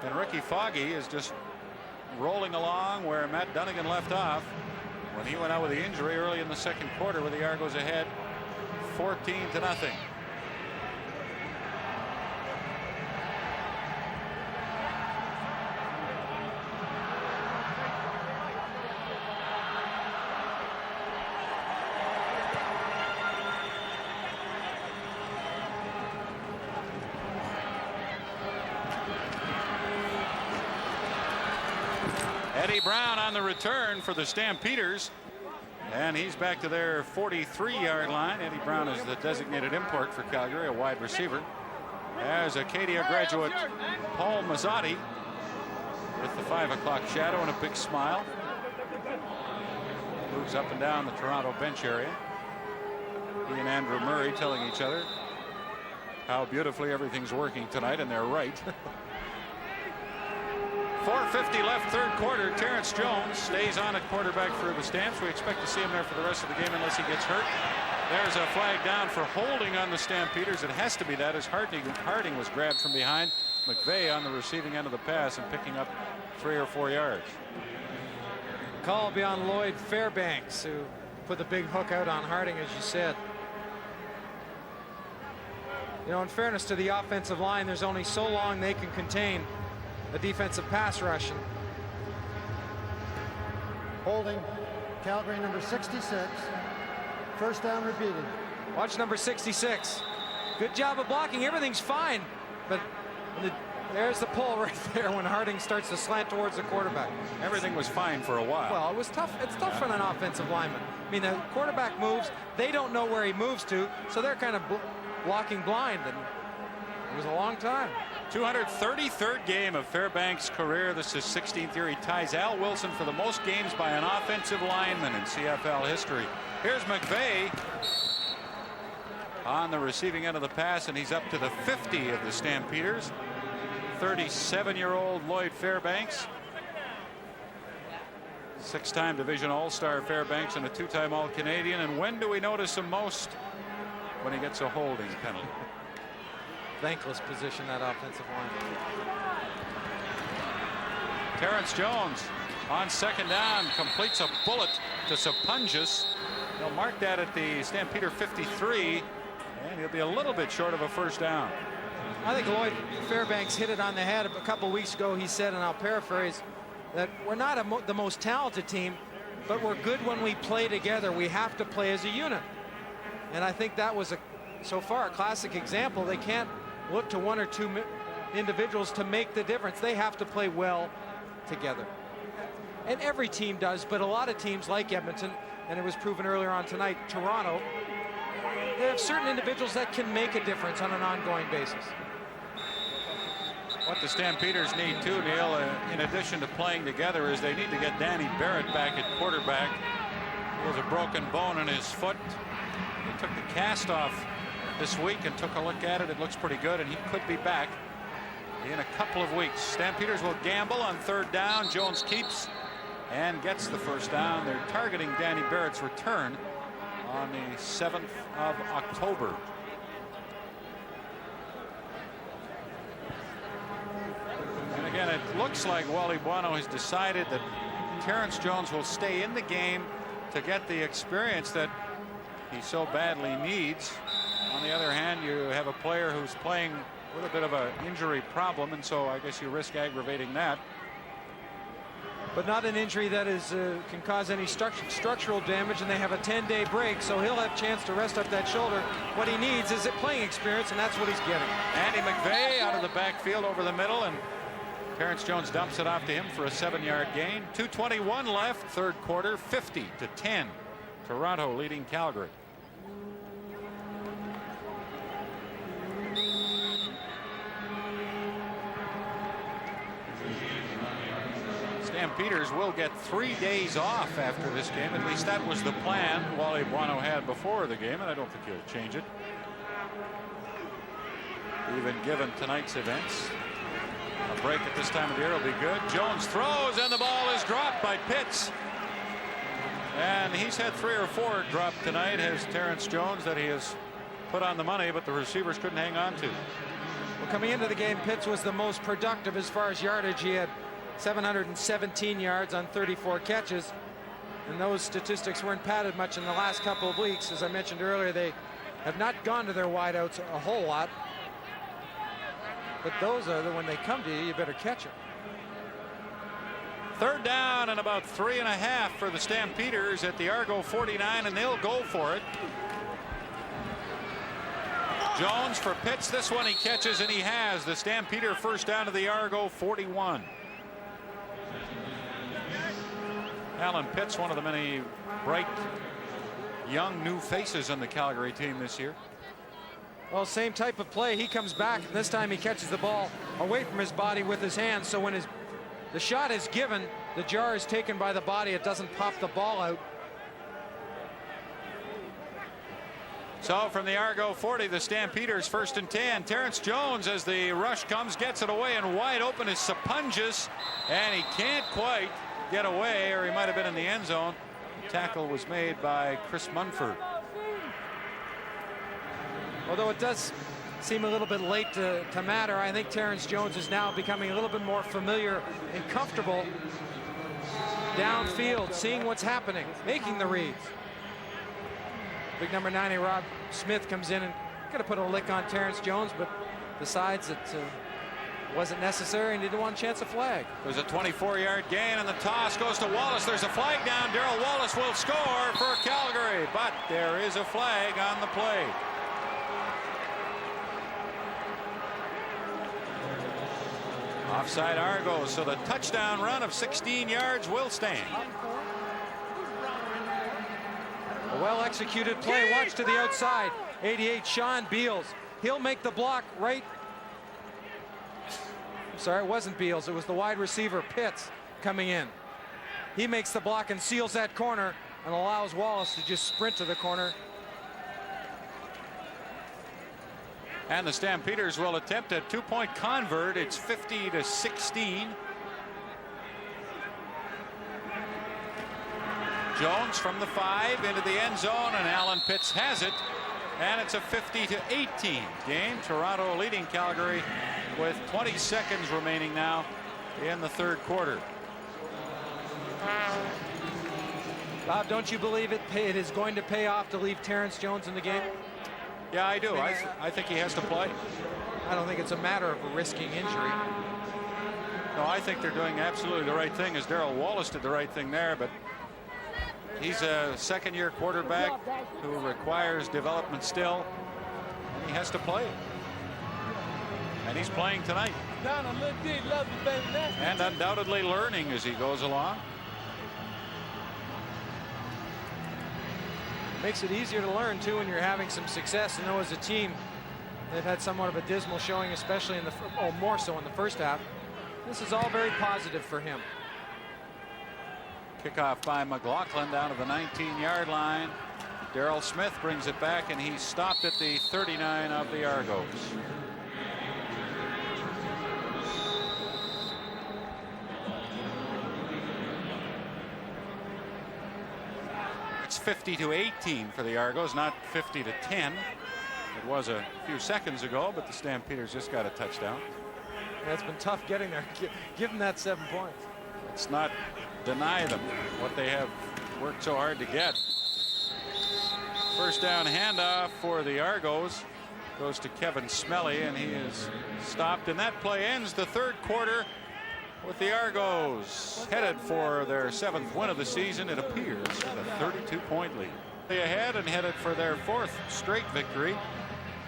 And Ricky Foggy is just rolling along where Matt Dunnigan left off when he went out with the injury early in the second quarter, with the Argos ahead 14-0. Eddie Brown on the return for the Stampeders, and he's back to their 43-yard line. Eddie Brown is the designated import for Calgary, a wide receiver. As Acadia graduate Paul Mazzotti with the 5 o'clock shadow and a big smile moves up and down the Toronto bench area. He and Andrew Murray telling each other how beautifully everything's working tonight, and they're right. 4:50 left, third quarter. Terrence Jones stays on at quarterback for the Stamps. We expect to see him there for the rest of the game unless he gets hurt. There's a flag down for holding on the Stampeders. It has to be that, as Harding was grabbed from behind. McVeigh on the receiving end of the pass and picking up 3 or 4 yards. Call will be on Lloyd Fairbanks, who put the big hook out on Harding, as you said. You know, in fairness to the offensive line, there's only so long they can contain a defensive pass rush. Holding, Calgary number 66. First down repeated. Watch number 66. Good job of blocking. Everything's fine, but there's the pull right there when Harding starts to slant towards the quarterback. Everything was fine for a while. Well, it was tough. It's tough for an offensive lineman. I mean, the quarterback moves. They don't know where he moves to, so they're kind of blocking blind, and it was a long time. 233rd game of Fairbanks' career. This is 16th year. He ties Al Wilson for the most games by an offensive lineman in CFL history. Here's McVeigh on the receiving end of the pass, and he's up to the 50 of the Stampeders. 37-year-old Lloyd Fairbanks, 6-time division all-star Fairbanks, and a 2-time all-Canadian. And when do we notice him most? When he gets a holding penalty. Thankless position, that offensive line. Terrence Jones on second down completes a bullet to Sapunjas. They'll mark that at the Stampeder 53, and he'll be a little bit short of a first down. I think Lloyd Fairbanks hit it on the head a couple weeks ago. He said, and I'll paraphrase, that we're not the most talented team, but we're good when we play together. We have to play as a unit. And I think that was so far a classic example. They can't look to 1 or 2 individuals to make the difference. They have to play well together. And every team does, but a lot of teams like Edmonton, and it was proven earlier on tonight, Toronto, they have certain individuals that can make a difference on an ongoing basis. What the Stampeders need too, Neil, in addition to playing together, is they need to get Danny Barrett back at quarterback. He has a broken bone in his foot. They took the cast off this week and took a look at it. It looks pretty good, and he could be back. in a couple of weeks. Stampeders will gamble on 3rd down. Jones keeps and gets the 1st down. They're targeting Danny Barrett's return on the 7th of October. And again, it looks like Wally Buono has decided that Terrence Jones will stay in the game to get the experience that he so badly needs. On the other hand, you have a player who's playing with a bit of an injury problem, and so I guess you risk aggravating that. But not an injury that is can cause any structural damage, and they have a 10-day break, so he'll have a chance to rest up that shoulder. What he needs is a playing experience, and that's what he's getting. Andy McVeigh out of the backfield over the middle, and Terrence Jones dumps it off to him for a 7-yard gain. 2:21 left, 3rd quarter, 50-10. Toronto leading Calgary. Stampeders will get 3 days off after this game. At least that was the plan Wally Buono had before the game, and I don't think he'll change it, even given tonight's events. A break at this time of the year will be good. Jones throws, and the ball is dropped by Pitts. And he's had 3 or 4 dropped tonight, has Terrence Jones, that he has put on the money, but the receivers couldn't hang on to. Well, coming into the game, Pitts was the most productive as far as yardage. He had 717 yards on 34 catches, and those statistics weren't padded much in the last couple of weeks. As I mentioned earlier, they have not gone to their wideouts a whole lot, but those are the, when they come to you, you better catch them. 3rd down and about 3.5 for the Stampeders at the Argo 49, and they'll go for it. Jones for Pitts. This one he catches, and he has the Stampeder 1st down to the Argo 41. Alan Pitts, one of the many bright young new faces on the Calgary team this year. Well, same type of play. He comes back, and this time he catches the ball away from his body with his hands, so when the shot is given, the jar is taken by the body. It doesn't pop the ball out. So from the Argo 40, the Stampeders 1st and 10. Terrence Jones, as the rush comes, gets it away, and wide open is Sapunjas, and he can't quite get away, or he might have been in the end zone. The tackle was made by Chris Munford. Although it does seem a little bit late to matter, I think Terrence Jones is now becoming a little bit more familiar and comfortable downfield, seeing what's happening, making the reads. Big number 90, Rob Smith, comes in and could have put a lick on Terrence Jones, but decides it wasn't necessary and didn't want a chance of flag. There's a 24-yard gain, and the toss goes to Wallace. There's a flag down. Darrell Wallace will score for Calgary, but there is a flag on the play. Offside Argos, so the touchdown run of 16 yards will stand. A well-executed play. Watch to the outside. 88, Sean Beals. He'll make the block right. I'm sorry, it wasn't Beals. It was the wide receiver, Pitts, coming in. He makes the block and seals that corner and allows Wallace to just sprint to the corner. And the Stampeders will attempt a 2-point convert. It's 50-16. Jones from the 5 into the end zone, and Alan Pitts has it, and it's a 50-18 game. Toronto leading Calgary with 20 seconds remaining now in the 3rd quarter. Bob, don't you believe it is going to pay off to leave Terrence Jones in the game? Yeah, I do. I think he has to play. I don't think it's a matter of risking injury. No, I think they're doing absolutely the right thing, as Darrell Wallace did the right thing there, but he's a 2nd-year quarterback who requires development still, and he has to play. And he's playing tonight. And undoubtedly learning as he goes along. Makes it easier to learn too when you're having some success. I know as a team they've had somewhat of a dismal showing, especially in the more so in the 1st half. This is all very positive for him. Kickoff by McLaughlin down to the 19-yard line. Darrell Smith brings it back, and he's stopped at the 39 of the Argos. 50-18 for the Argos, not 50-10. It was a few seconds ago, but the Stampeders just got a touchdown. Yeah, it's been tough getting there. Give them that 7 points. Let's not deny them what they have worked so hard to get. First down handoff for the Argos goes to Kevin Smelly, and he is stopped, and that play ends the third quarter with the Argos headed for their 7th win of the season, it appears, with a 32-point lead. They ahead and headed for their 4th straight victory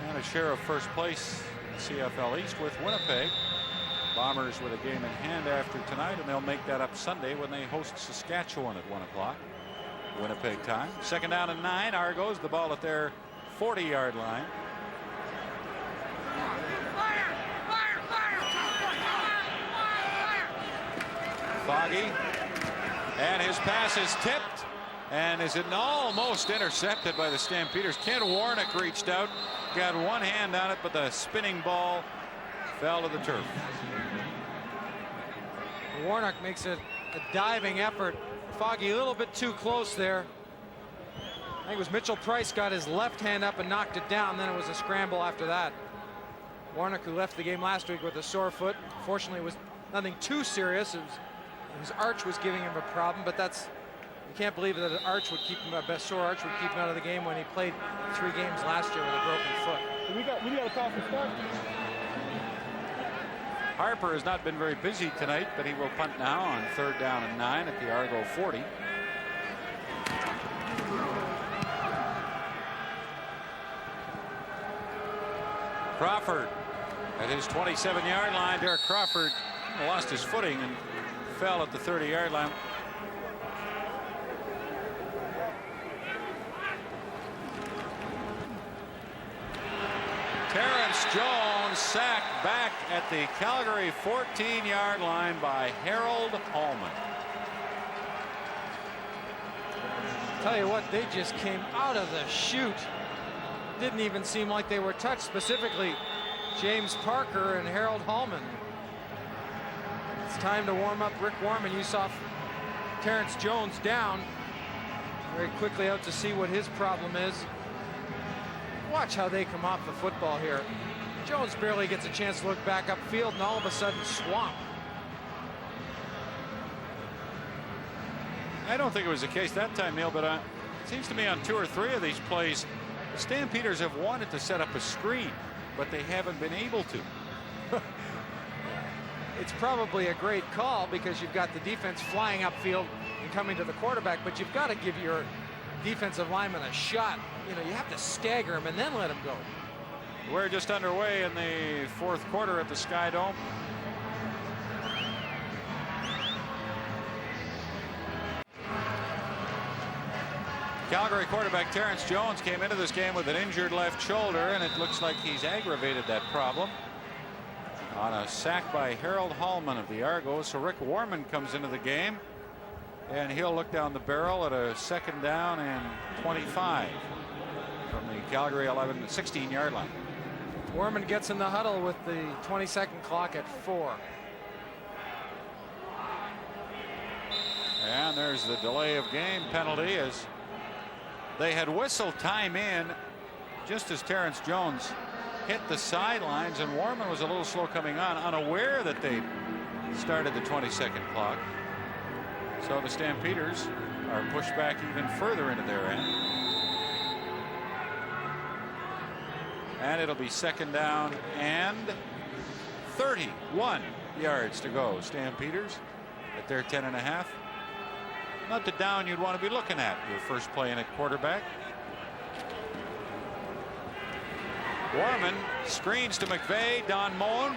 and a share of first place in CFL East with Winnipeg. Bombers with a game in hand after tonight, and they'll make that up Sunday when they host Saskatchewan at 1 o'clock Winnipeg time. Second down and 9. Argos, the ball at their 40-yard line. Foggy, and his pass is tipped, and is it almost intercepted by the Stampeders. Ken Warnock reached out, got one hand on it, but the spinning ball fell to the turf. Warnock makes a diving effort. Foggy a little bit too close there. I think it was Mitchell Price got his left hand up and knocked it down. Then it was a scramble after that. Warnock, who left the game last week with a sore foot, fortunately it was nothing too serious. His arch was giving him a problem, but you can't believe that an arch would keep him, a sore arch would keep him out of the game when he played 3 games last year with a broken foot. We got a call for start. Harper has not been very busy tonight, but he will punt now on 3rd down and 9 at the Argo 40. Crawford at his 27-yard line. Derek Crawford lost his footing and fell at the 30-yard line. Terrence Jones sacked back at the Calgary 14-yard line by Harold Hallman. Tell you what, they just came out of the chute. Didn't even seem like they were touched, specifically James Parker and Harold Hallman. It's time to warm up Rick Warman. You saw Terrence Jones down very quickly out to see what his problem is. Watch how they come off the football here. Jones barely gets a chance to look back upfield, and all of a sudden swamp. I don't think it was the case that time, Neil, but it seems to me on 2 or 3 of these plays, the Stampeders have wanted to set up a screen, but they haven't been able to. It's probably a great call because you've got the defense flying upfield and coming to the quarterback, but you've got to give your defensive lineman a shot. You know, you have to stagger him and then let him go. We're just underway in the 4th quarter at the Sky Dome. Calgary quarterback Terrence Jones came into this game with an injured left shoulder, and it looks like he's aggravated that problem on a sack by Harold Hallman of the Argos. So Rick Warman comes into the game, and he'll look down the barrel at a 2nd down and 25 from the Calgary 16-yard line. Warman gets in the huddle with the 22nd clock at 4. And there's the delay of game penalty as they had whistled time in just as Terrence Jones hit the sidelines, and Warman was a little slow coming on, unaware that they started the 22nd clock. So the Stampeders are pushed back even further into their end. And it'll be 2nd down and 31 yards to go. Stampeders at their 10.5. Not the down you'd want to be looking at your first play in at quarterback. Warman screens to McVeigh. Don Moen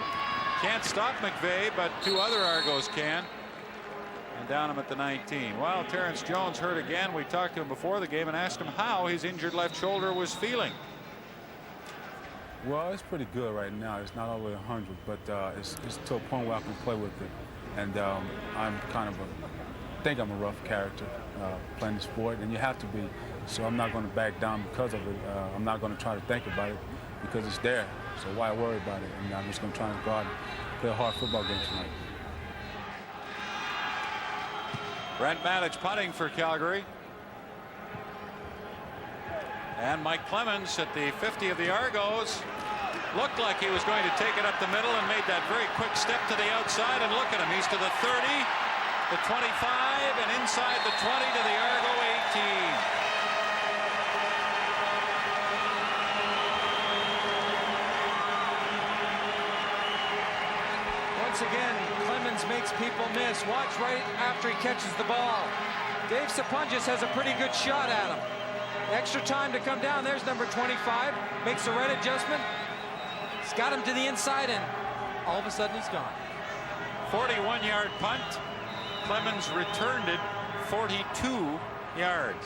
can't stop McVeigh, but 2 other Argos can. And down him at the 19. Well, Terrence Jones hurt again. We talked to him before the game and asked him how his injured left shoulder was feeling. Well, it's pretty good right now. It's not all the way 100, but it's to a point where I can play with it. And I'm kind of I think I'm a rough character playing the sport, and you have to be. So I'm not going to back down because of it. I'm not going to try to think about it because it's there. So why worry about it? And I'm just going to try and go out and play a hard football game tonight. Brent Malich punting for Calgary. And Mike Clemens at the 50 of the Argos looked like he was going to take it up the middle and made that very quick step to the outside. And look at him. He's to the 30, the 25, and inside the 20 to the Argo 18. Once again, Clemens makes people miss. Watch right after he catches the ball. Dave Sapunjas has a pretty good shot at him. Extra time to come down. There's number 25. Makes the right adjustment. He's got him to the inside, and all of a sudden he's gone. 41-yard punt. Clemens returned it 42 yards.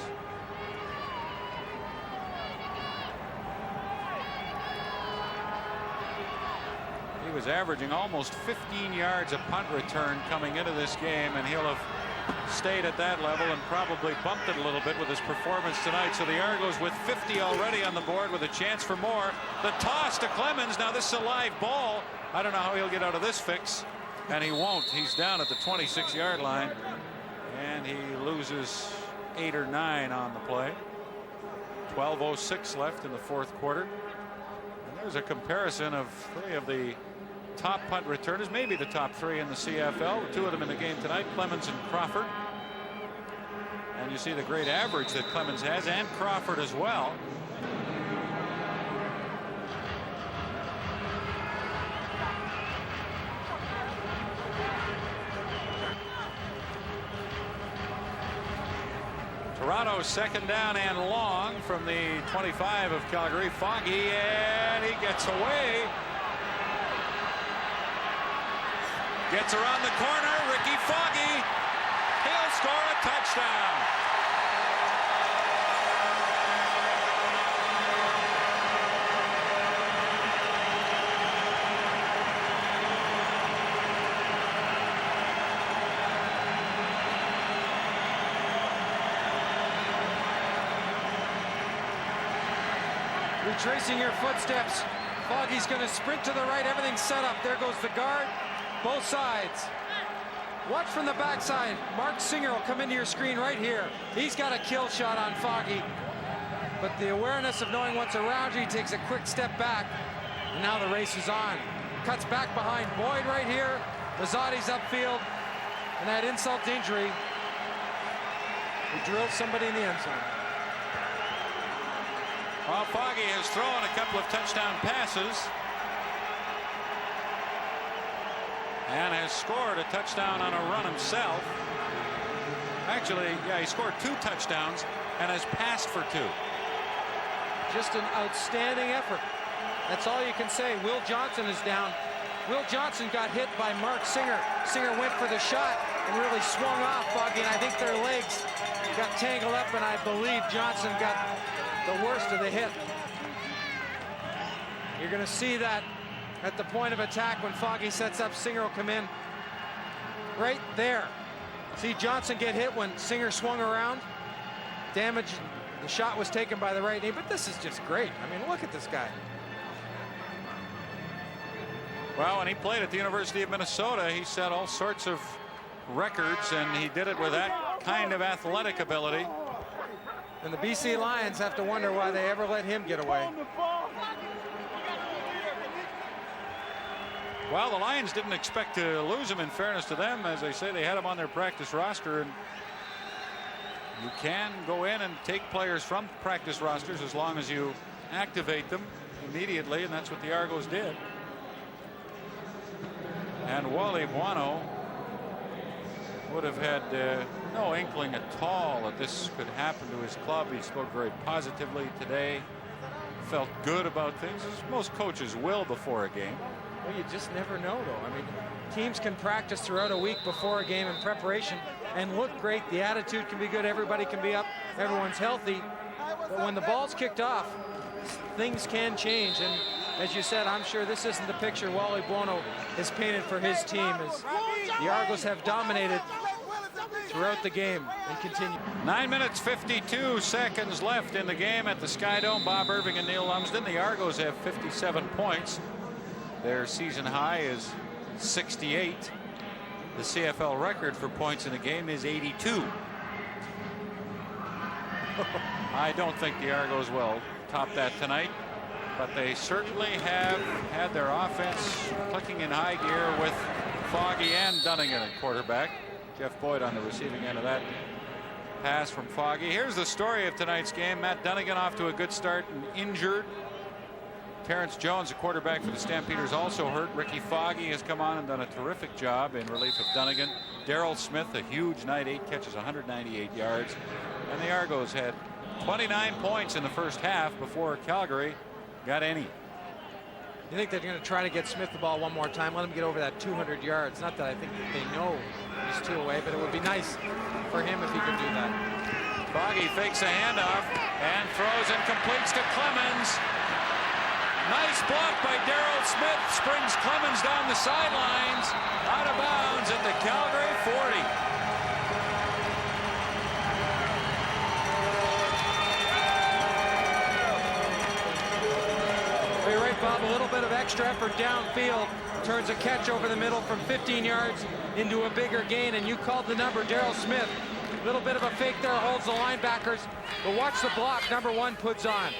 He was averaging almost 15 yards a punt return coming into this game, and he'll have stayed at that level and probably bumped it a little bit with his performance tonight. So the Argos with 50 already on the board with a chance for more. The toss to Clemens. Now this is a live ball. I don't know how he'll get out of this fix, and he won't. He's down at the 26-yard line, and he loses 8 or 9 on the play. 12:06 left in the fourth quarter. And there's a comparison of 3 of the top punt returners, maybe the top 3 in the CFL. The 2 of them in the game tonight, Clemens and Crawford. And you see the great average that Clemens has, and Crawford as well. Toronto second down and long from the 25 of Calgary. Foggy, and he gets away. Gets around the corner. Ricky Foggy. He'll score a touchdown. Retracing your footsteps. Foggy's going to sprint to the right. Everything's set up. There goes the guard. Both sides. Watch from the backside. Mark Singer will come into your screen right here. He's got a kill shot on Foggy. But the awareness of knowing what's around you, he takes a quick step back. And now the race is on. Cuts back behind Boyd right here. Rosati's upfield. And that insult to injury. He drilled somebody in the end zone. Well, Foggy has thrown a couple of touchdown passes and has scored a touchdown on a run himself. Actually, yeah, he scored 2 touchdowns and has passed for 2. Just an outstanding effort. That's all you can say. Will Johnson is down. Will Johnson got hit by Mark Singer. Singer went for the shot and really swung off Foggy, and I think their legs got tangled up, and I believe Johnson got the worst of the hit. You're going to see that at the point of attack when Foggy sets up. Singer will come in right there. See Johnson get hit when Singer swung around. Damage. The shot was taken by the right knee, but this is just great. I mean, look at this guy. Well, when he played at the University of Minnesota, he set all sorts of records, and he did it with that kind of athletic ability. And the BC Lions have to wonder why they ever let him get away. Well, the Lions didn't expect to lose him, in fairness to them. As I say, they had him on their practice roster, and you can go in and take players from practice rosters as long as you activate them immediately, and that's what the Argos did. And Wally Buono would have had no inkling at all that this could happen to his club. He spoke very positively today, felt good about things, as most coaches will before a game. Well, you just never know, though. I mean, teams can practice throughout a week before a game in preparation and look great. The attitude can be good. Everybody can be up. Everyone's healthy. But when the ball's kicked off, things can change. And as you said, I'm sure this isn't the picture Wally Buono has painted for his team, as the Argos have dominated throughout the game and continue. 9 minutes 52 seconds left in the game at the Sky Dome. Bob Irving and Neil Lumsden. The Argos have 57 points. Their season high is 68. The CFL record for points in a game is 82. I don't think the Argos will top that tonight, but they certainly have had their offense clicking in high gear with Foggy and Dunnigan at quarterback. Jeff Boyd on the receiving end of that pass from Foggy. Here's the story of tonight's game. Matt Dunnigan off to a good start and injured. Terrence Jones, the quarterback for the Stampeders, also hurt. Ricky Foggy has come on and done a terrific job in relief of Dunnigan. Darrell Smith, a huge night, 8 catches, 198 yards. And the Argos had 29 points in the first half before Calgary got any. You think they're going to try to get Smith the ball one more time, let him get over that 200 yards? Not that I think that they know he's 2 away, but it would be nice for him if he could do that. Foggy fakes a handoff and throws and completes to Clemens. Nice block by Darrell Smith. Springs Clemens down the sidelines, out of bounds at the Calgary 40. You're right, Bob. A little bit of extra effort downfield turns a catch over the middle from 15 yards into a bigger gain, and you called the number, Darrell Smith. A little bit of a fake there, holds the linebackers, but watch the block number 1 puts on.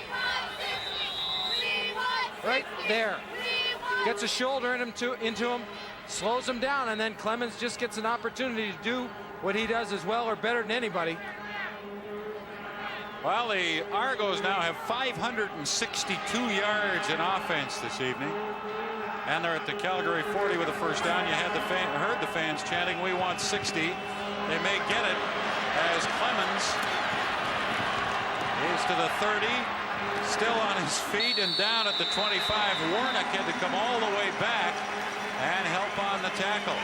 Right there. Gets a shoulder into him, slows him down, and then Clemens just gets an opportunity to do what he does as well or better than anybody. Well, the Argos now have 562 yards in offense this evening. And they're at the Calgary 40 with a first down. You heard the fans chanting, "We want 60." They may get it as Clemens is to the 30. Still on his feet and down at the 25. Warnock had to come all the way back and help on the tackle.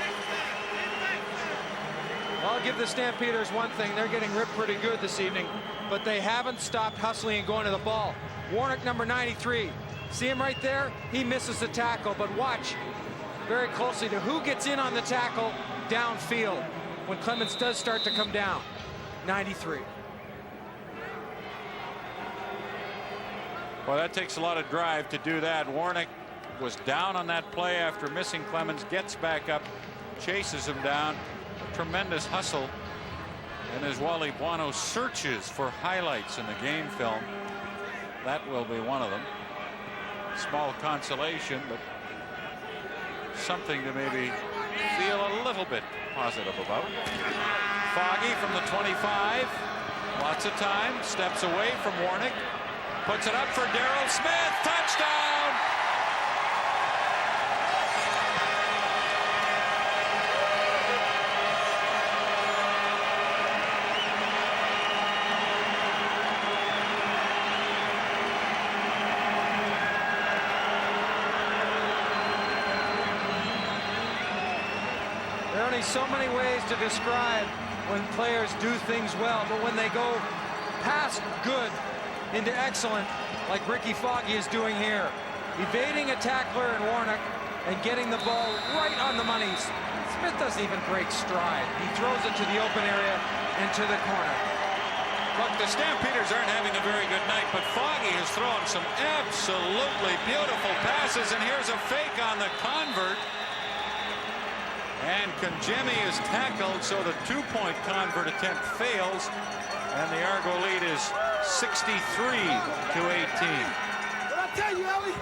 Well, I'll give the Stampeders one thing. They're getting ripped pretty good this evening, but they haven't stopped hustling and going to the ball. Warnock, number 93. See him right there? He misses the tackle, but watch very closely to who gets in on the tackle downfield when Clemens does start to come down. 93. Well, that takes a lot of drive to do that. Warnock was down on that play after missing Clemens, gets back up, chases him down. Tremendous hustle. And as Wally Buono searches for highlights in the game film, that will be one of them. Small consolation, but something to maybe feel a little bit positive about. Foggy from the 25. Lots of time. Steps away from Warnock. Puts it up for Darrell Smith. Touchdown! There are only so many ways to describe when players do things well, but when they go past good into excellent, like Ricky Foggy is doing here, evading a tackler in Warnock and getting the ball right on the money. Smith doesn't even break stride. He throws it to the open area and to the corner. Look, the Stampeders aren't having a very good night, but Foggy has thrown some absolutely beautiful passes, and here's a fake on the convert. And Kangemi is tackled, so the 2-point convert attempt fails, and the Argo lead is 63-18. What I tell you, Ellie?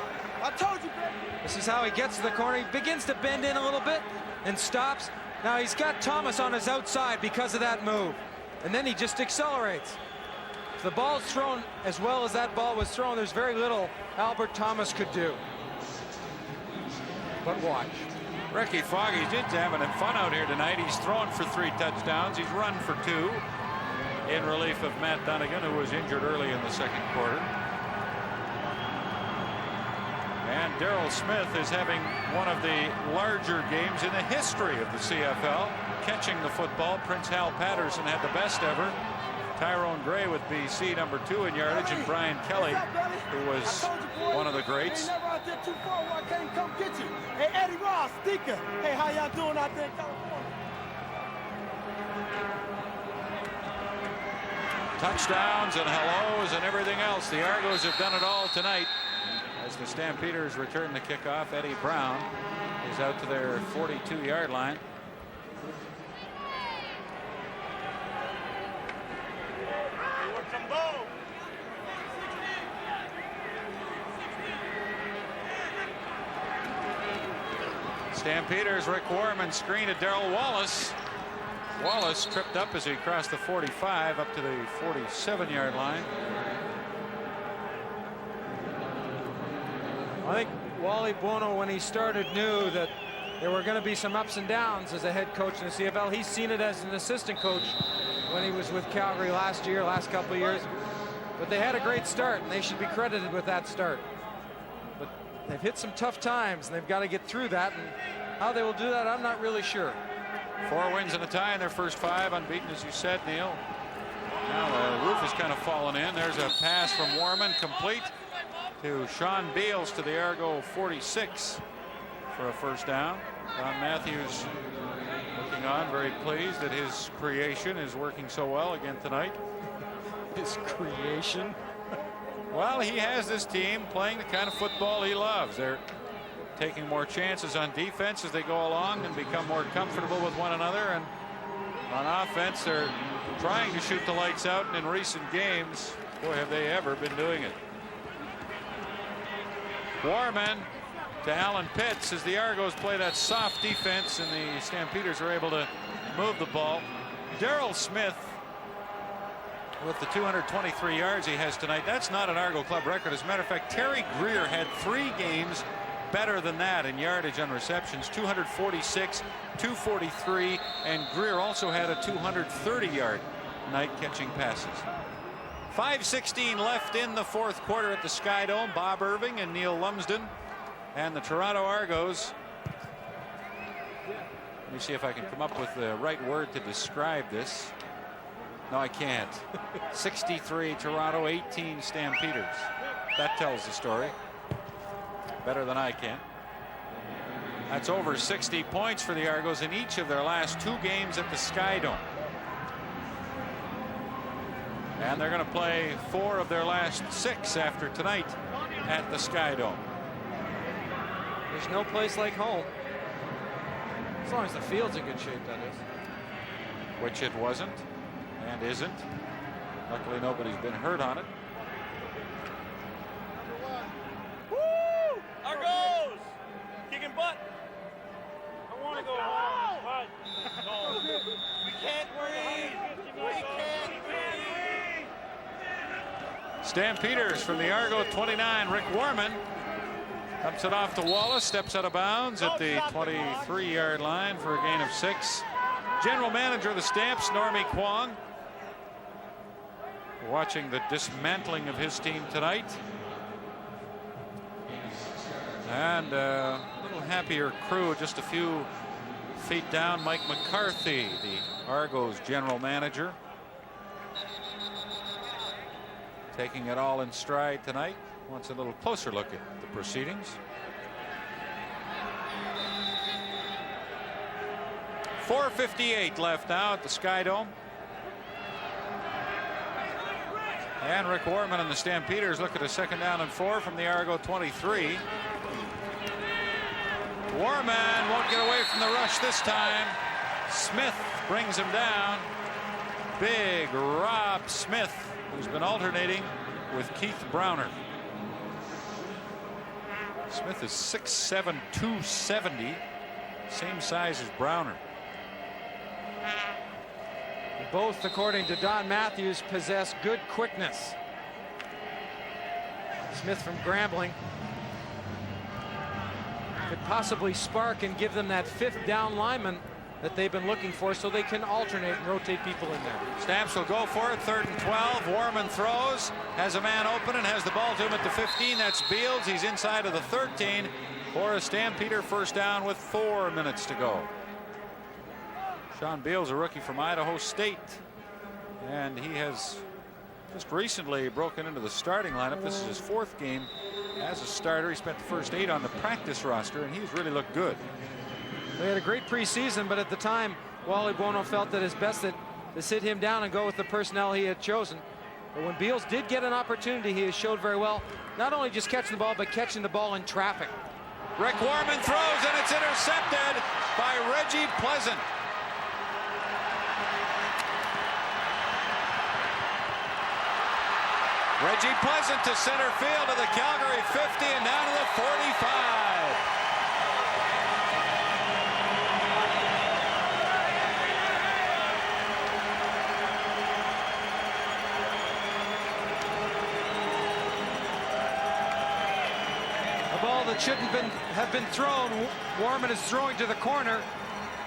I told you, baby. This is how he gets to the corner. He begins to bend in a little bit and stops. Now he's got Thomas on his outside because of that move. And then he just accelerates. If the ball's thrown as well as that ball was thrown, there's very little Albert Thomas could do. But watch. Ricky Foggy did having fun out here tonight. He's thrown for 3 touchdowns. He's run for 2 in relief of Matt Dunnigan, who was injured early in the second quarter. And Darrell Smith is having one of the larger games in the history of the CFL, catching the football. Prince Hal Patterson had the best ever. Tyrone Gray with BC, number 2 in yardage, and Brian Kelly, who was one of the greats. Never out there too far where I can't come get you. Hey, Eddie Ross, Stinker. Hey, how y'all doing out there in California? Touchdowns and hellos and everything else. The Argos have done it all tonight. As the Stampeders return the kickoff, Eddie Brown is out to their 42-yard line. Stampeders, Rick Warman screen to Darrell Wallace. Wallace tripped up as he crossed the 45 up to the 47-yard line. I think Wally Buono, when he started, knew that there were going to be some ups and downs as a head coach in the CFL. He's seen it as an assistant coach when he was with Calgary last couple of years. But they had a great start, and they should be credited with that start. But they've hit some tough times, and they've got to get through that. And how they will do that, I'm not really sure. 4 wins and a tie in their first 5, unbeaten, as you said, Neil. Now the roof has kind of fallen in. There's a pass from Warman, complete to Sean Beals to the Argo 46 for a first down. Don Matthews looking on, very pleased that his creation is working so well again tonight. His creation? Well, he has this team playing the kind of football he loves. They're taking more chances on defense as they go along and become more comfortable with one another. And on offense, they're trying to shoot the lights out. And in recent games, boy, have they ever been doing it. Warman to Alan Pitts as the Argos play that soft defense, and the Stampeders are able to move the ball. Darrell Smith with the 223 yards he has tonight. That's not an Argo Club record. As a matter of fact, Terry Greer had 3 games better than that in yardage on receptions, 246, 243, and Greer also had a 230-yard night catching passes. 5:16 left in the fourth quarter at the Sky Dome. Bob Irving and Neil Lumsden and the Toronto Argos. Let me see if I can come up with the right word to describe this. No, I can't. 63 Toronto, 18 Stampeders. That tells the story better than I can. That's over 60 points for the Argos in each of their last 2 games at the Sky Dome. And they're going to play 4 of their last 6 after tonight at the Sky Dome. There's no place like home. As long as the field's in good shape, that is. Which it wasn't and isn't. Luckily, nobody's been hurt on it. Woo! Argos! Kicking butt. I want to go home, but no. We can't breathe. We can't breathe. Stampeders from the Argo 29. Rick Warman dumps it off to Wallace, steps out of bounds at the 23-yard line for a gain of 6. General manager of the Stamps, Normie Kwong, watching the dismantling of his team tonight. And a little happier crew just a few feet down. Mike McCarthy, the Argos general manager, taking it all in stride tonight. Wants a little closer look at the proceedings. 4:58 left now at the Sky Dome. And Rick Warman and the Stampeders look at a 2nd down and 4 from the Argo 23. Warman won't get away from the rush this time. Smith brings him down. Big Rob Smith, who's been alternating with Keith Browner. Smith is 6'7", 270, same size as Browner. Both, according to Don Matthews, possess good quickness. Smith from Grambling could possibly spark and give them that 5th down lineman that they've been looking for, so they can alternate and rotate people in there. Stamps will go for it. 3rd and 12. Warman throws, has a man open and has the ball to him at the 15. That's Beals. He's inside of the 13 for a Stampeder first down with 4 minutes to go. Sean Beals, a rookie from Idaho State, and he has just recently broken into the starting lineup. This is his 4th game as a starter. He spent the first 8 on the practice roster, and he's really looked good. They had a great preseason, but at the time, Wally Buono felt that it's best to sit him down and go with the personnel he had chosen. But when Beals did get an opportunity, he has showed very well, not only just catching the ball, but catching the ball in traffic. Rick Warman throws, and it's intercepted by Reggie Pleasant. Reggie Pleasant to center field to the Calgary 50 and down to the 45. A ball that shouldn't have been thrown. Warman is throwing to the corner,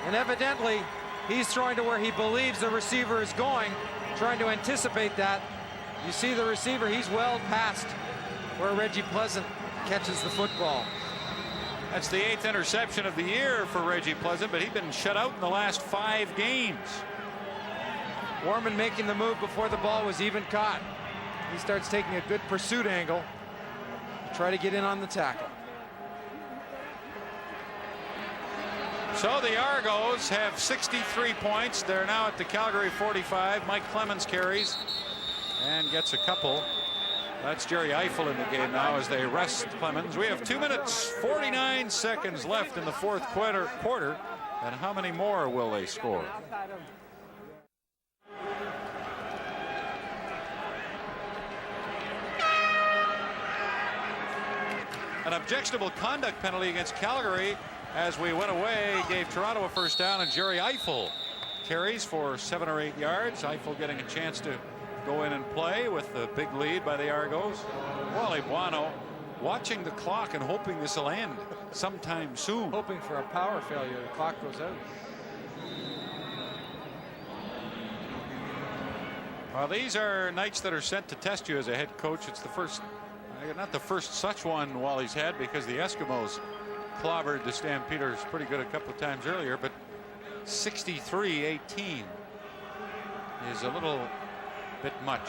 and evidently he's throwing to where he believes the receiver is going, trying to anticipate that. You see the receiver, he's well past where Reggie Pleasant catches the football. That's the 8th interception of the year for Reggie Pleasant, but he's been shut out in the last 5 games. Warman making the move before the ball was even caught. He starts taking a good pursuit angle to try to get in on the tackle. So the Argos have 63 points. They're now at the Calgary 45. Mike Clemens carries and gets a couple. That's Jerry Eiffel in the game now as they rest Clemens. We have 2 minutes 49 seconds left in the 4th quarter. And how many more will they score? An objectionable conduct penalty against Calgary as we went away gave Toronto a first down, and Jerry Eiffel carries for 7 or 8 yards. Eiffel getting a chance to go in and play with the big lead by the Argos. Wally Buono watching the clock and hoping this will end sometime soon. Hoping for a power failure. The clock goes out. Well, these are nights that are sent to test you as a head coach. It's the first, not the first such one Wally's had, because the Eskimos clobbered the Stampeders pretty good a couple of times earlier, but 63-18 is a little bit much.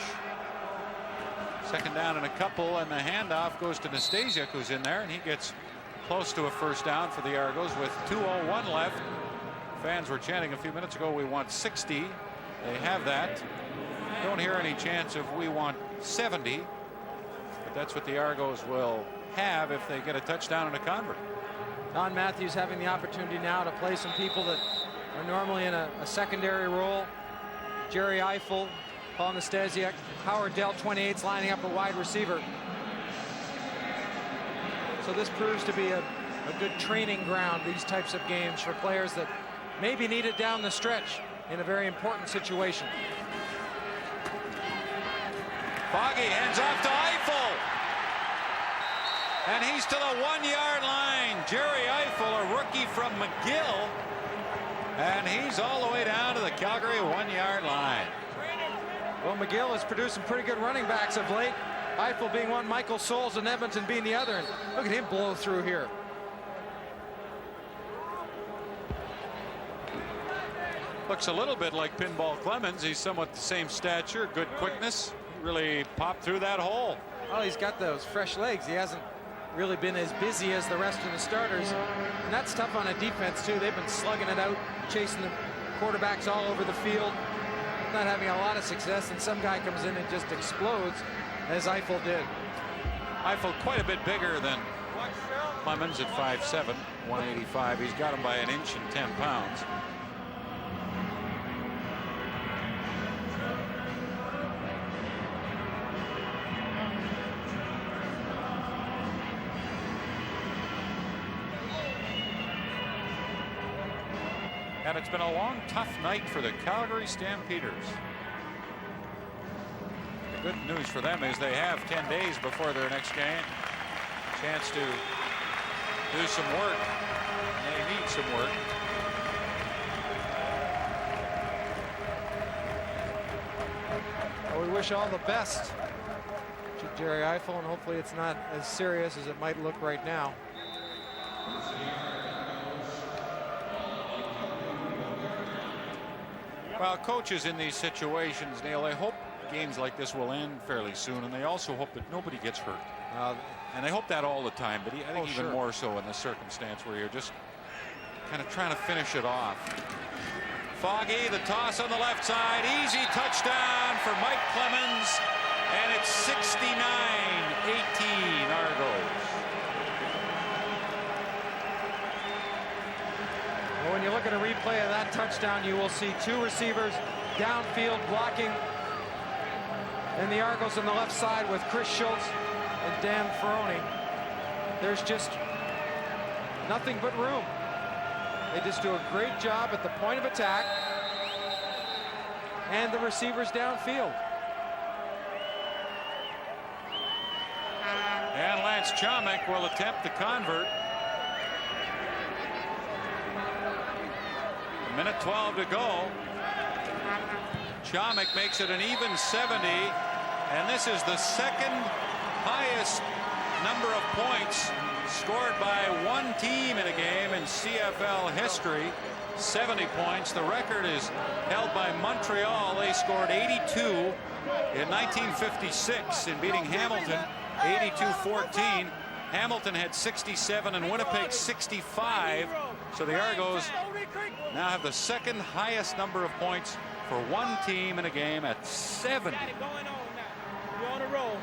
Second down and a couple, and the handoff goes to Nastasiuk, who's in there, and he gets close to a first down for the Argos with 2:01 left. Fans were chanting a few minutes ago, we want 60. They have that. Don't hear any chance of we want 70, but that's what the Argos will have if they get a touchdown and a convert. Don Matthews having the opportunity now to play some people that are normally in a secondary role. Jerry Eiffel, Paul Nastasiuk, Howard Dell, 28's lining up a wide receiver. So this proves to be a good training ground, these types of games, for players that maybe need it down the stretch in a very important situation. Foggy hands off to Eiffel. And he's to the 1-yard line. Jerry Eiffel, a rookie from McGill. And he's all the way down to the Calgary 1-yard line. Well, McGill has produced some pretty good running backs of late. Eiffel being one, Michael Souls and Edmonton being the other. And look at him blow through here. Looks a little bit like Pinball Clemens. He's somewhat the same stature, good quickness. Really popped through that hole. Well, he's got those fresh legs. He hasn't really been as busy as the rest of the starters. And that's tough on a defense, too. They've been slugging it out, chasing the quarterbacks all over the field, not having a lot of success, and some guy comes in and just explodes, as Eiffel did. Eiffel quite a bit bigger than Clemens at 5'7", 185. He's got him by an inch and 10 pounds. And it's been a long, tough night for the Calgary Stampeders. The good news for them is they have 10 days before their next game. Chance to do some work. They need some work. Well, we wish all the best to Jerry Eiffel, and hopefully it's not as serious as it might look right now. Well, coaches in these situations, Neil, they hope games like this will end fairly soon, and they also hope that nobody gets hurt. And they hope that all the time, but I think even more so in this circumstance where you're just kind of trying to finish it off. Foggy, the toss on the left side, easy touchdown for Mike Clemens, and it's 69-18 Argos. Well, when you look at a replay of that touchdown, you will see two receivers downfield blocking And the Argos on the left side with Chris Schultz and Dan Ferroni. There's just nothing but room. They just do a great job at the point of attack and the receivers downfield. And Lance Chomick will attempt the convert. A minute 12 to go. Chomick makes it an even 70, and this is the second highest number of points scored by one team in a game in CFL history. 70 points. The record is held by Montreal. They scored 82 in 1956 in beating Hamilton 82-14. Hamilton had 67 and Winnipeg 65. So the Argos now have the second highest number of points for one team in a game at 70. You're on a roll.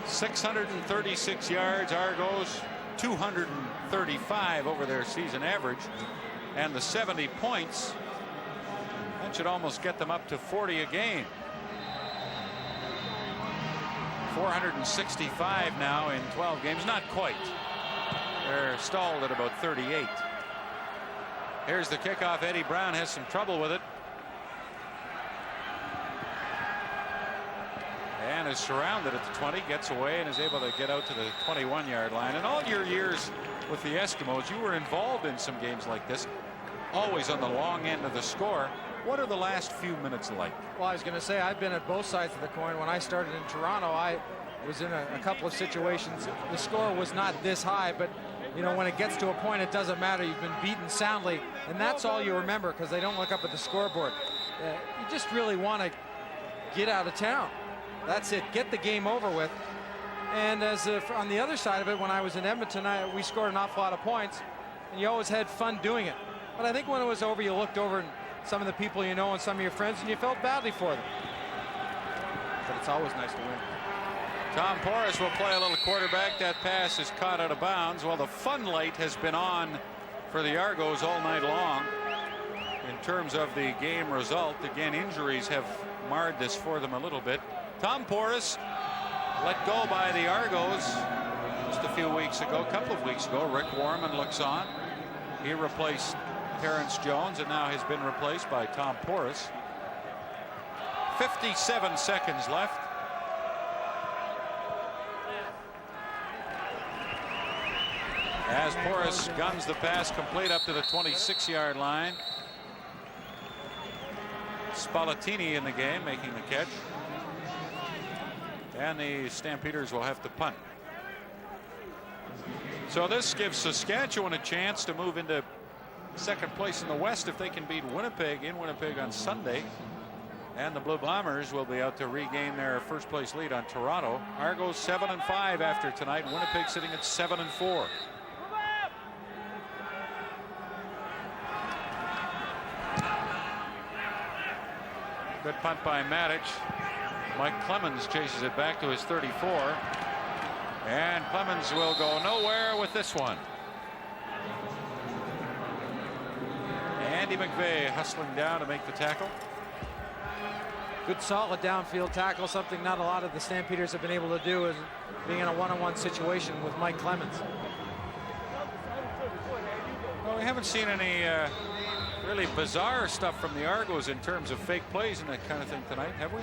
.636 yards, Argos 235 over their season average, and the 70 points, that should almost get them up to 40 a game. 465 now in 12 games, not quite. They're stalled at about 38. Here's the kickoff. Eddie Brown has some trouble with it. And is surrounded at the 20, gets away and is able to get out to the 21-yard line. And all your years with the Eskimos, you were involved in some games like this, always on the long end of the score. What are the last few minutes like? Well, I was going to say, I've been at both sides of the coin. When I started in Toronto, I was in a couple of situations. The score was not this high, but you know, when it gets to a point, it doesn't matter. You've been beaten soundly, and that's all you remember, because they don't look up at the scoreboard. You just really want to get out of town. That's it. Get the game over with. And as on the other side of it, when I was in Edmonton, we scored an awful lot of points, and you always had fun doing it. But I think when it was over, you looked over and some of the people you know and some of your friends, and you felt badly for them. But it's always nice to win. Tom Porras will play a little quarterback. That pass is caught out of bounds. Well, the fun light has been on for the Argos all night long. In terms of the game result, again, injuries have marred this for them a little bit. Tom Porras let go by the Argos just a few weeks ago, a couple of weeks ago. Rick Warman looks on. He replaced Terrence Jones and now has been replaced by Tom Porras. 57 seconds left. As Porras guns the pass complete up to the 26-yard line. Spallettini in the game making the catch. And the Stampeders will have to punt. So this gives Saskatchewan a chance to move into second place in the West if they can beat Winnipeg in Winnipeg on Sunday. And the Blue Bombers will be out to regain their first place lead on Toronto. Argos 7-5 after tonight. Winnipeg sitting at 7-4. Good punt by Matic. Mike Clemens chases it back to his 34. And Clemens will go nowhere with this one. Andy McVeigh hustling down to make the tackle. Good solid downfield tackle, something not a lot of the Stampeders have been able to do, is being in a one-on-one situation with Mike Clemens. Well, we haven't seen any really bizarre stuff from the Argos in terms of fake plays and that kind of thing tonight, have we?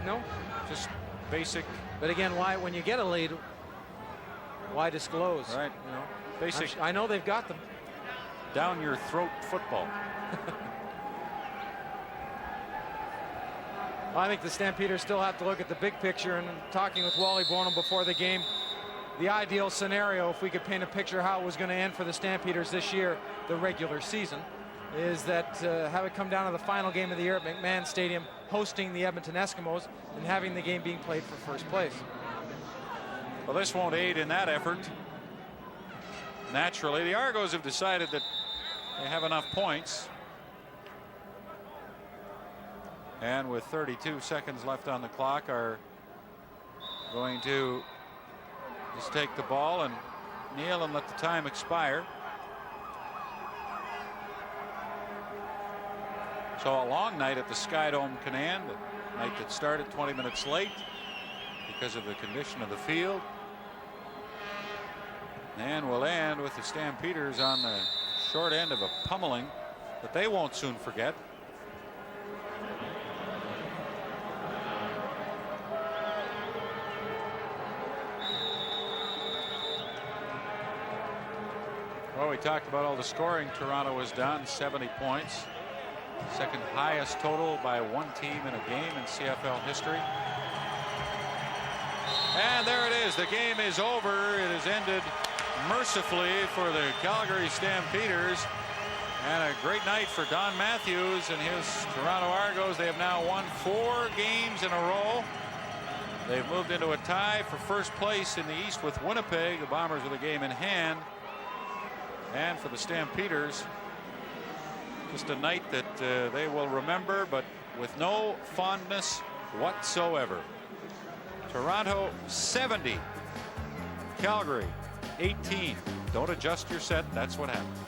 No, just basic. But again, why, when you get a lead, why disclose? Right. You know, Basic. I know they've got them. Down your throat football. I think the Stampeders still have to look at the big picture, and talking with Wally Bornham before the game, the ideal scenario, if we could paint a picture how it was going to end for the Stampeders this year, the regular season, is that have it come down to the final game of the year at McMahon Stadium, hosting the Edmonton Eskimos and having the game being played for first place. Well, this won't aid in that effort. Naturally, the Argos have decided that they have enough points. And with 32 seconds left on the clock, are going to just take the ball and kneel and let the time expire. So a long night at the Sky Dome Canaan, the night that started 20 minutes late because of the condition of the field. And we'll end with the Stampeders on the short end of a pummeling that they won't soon forget. Well, we talked about all the scoring Toronto has done, 70 points. Second highest total by one team in a game in CFL history. And there it is. The game is over. It has ended mercifully for the Calgary Stampeders. And a great night for Don Matthews and his Toronto Argos. They have now won 4 games in a row. They've moved into a tie for first place in the East with Winnipeg. The Bombers with a game in hand. And for the Stampeders, just a night that they will remember, but with no fondness whatsoever. Toronto 70, Calgary 18. Don't adjust your set. That's what happened.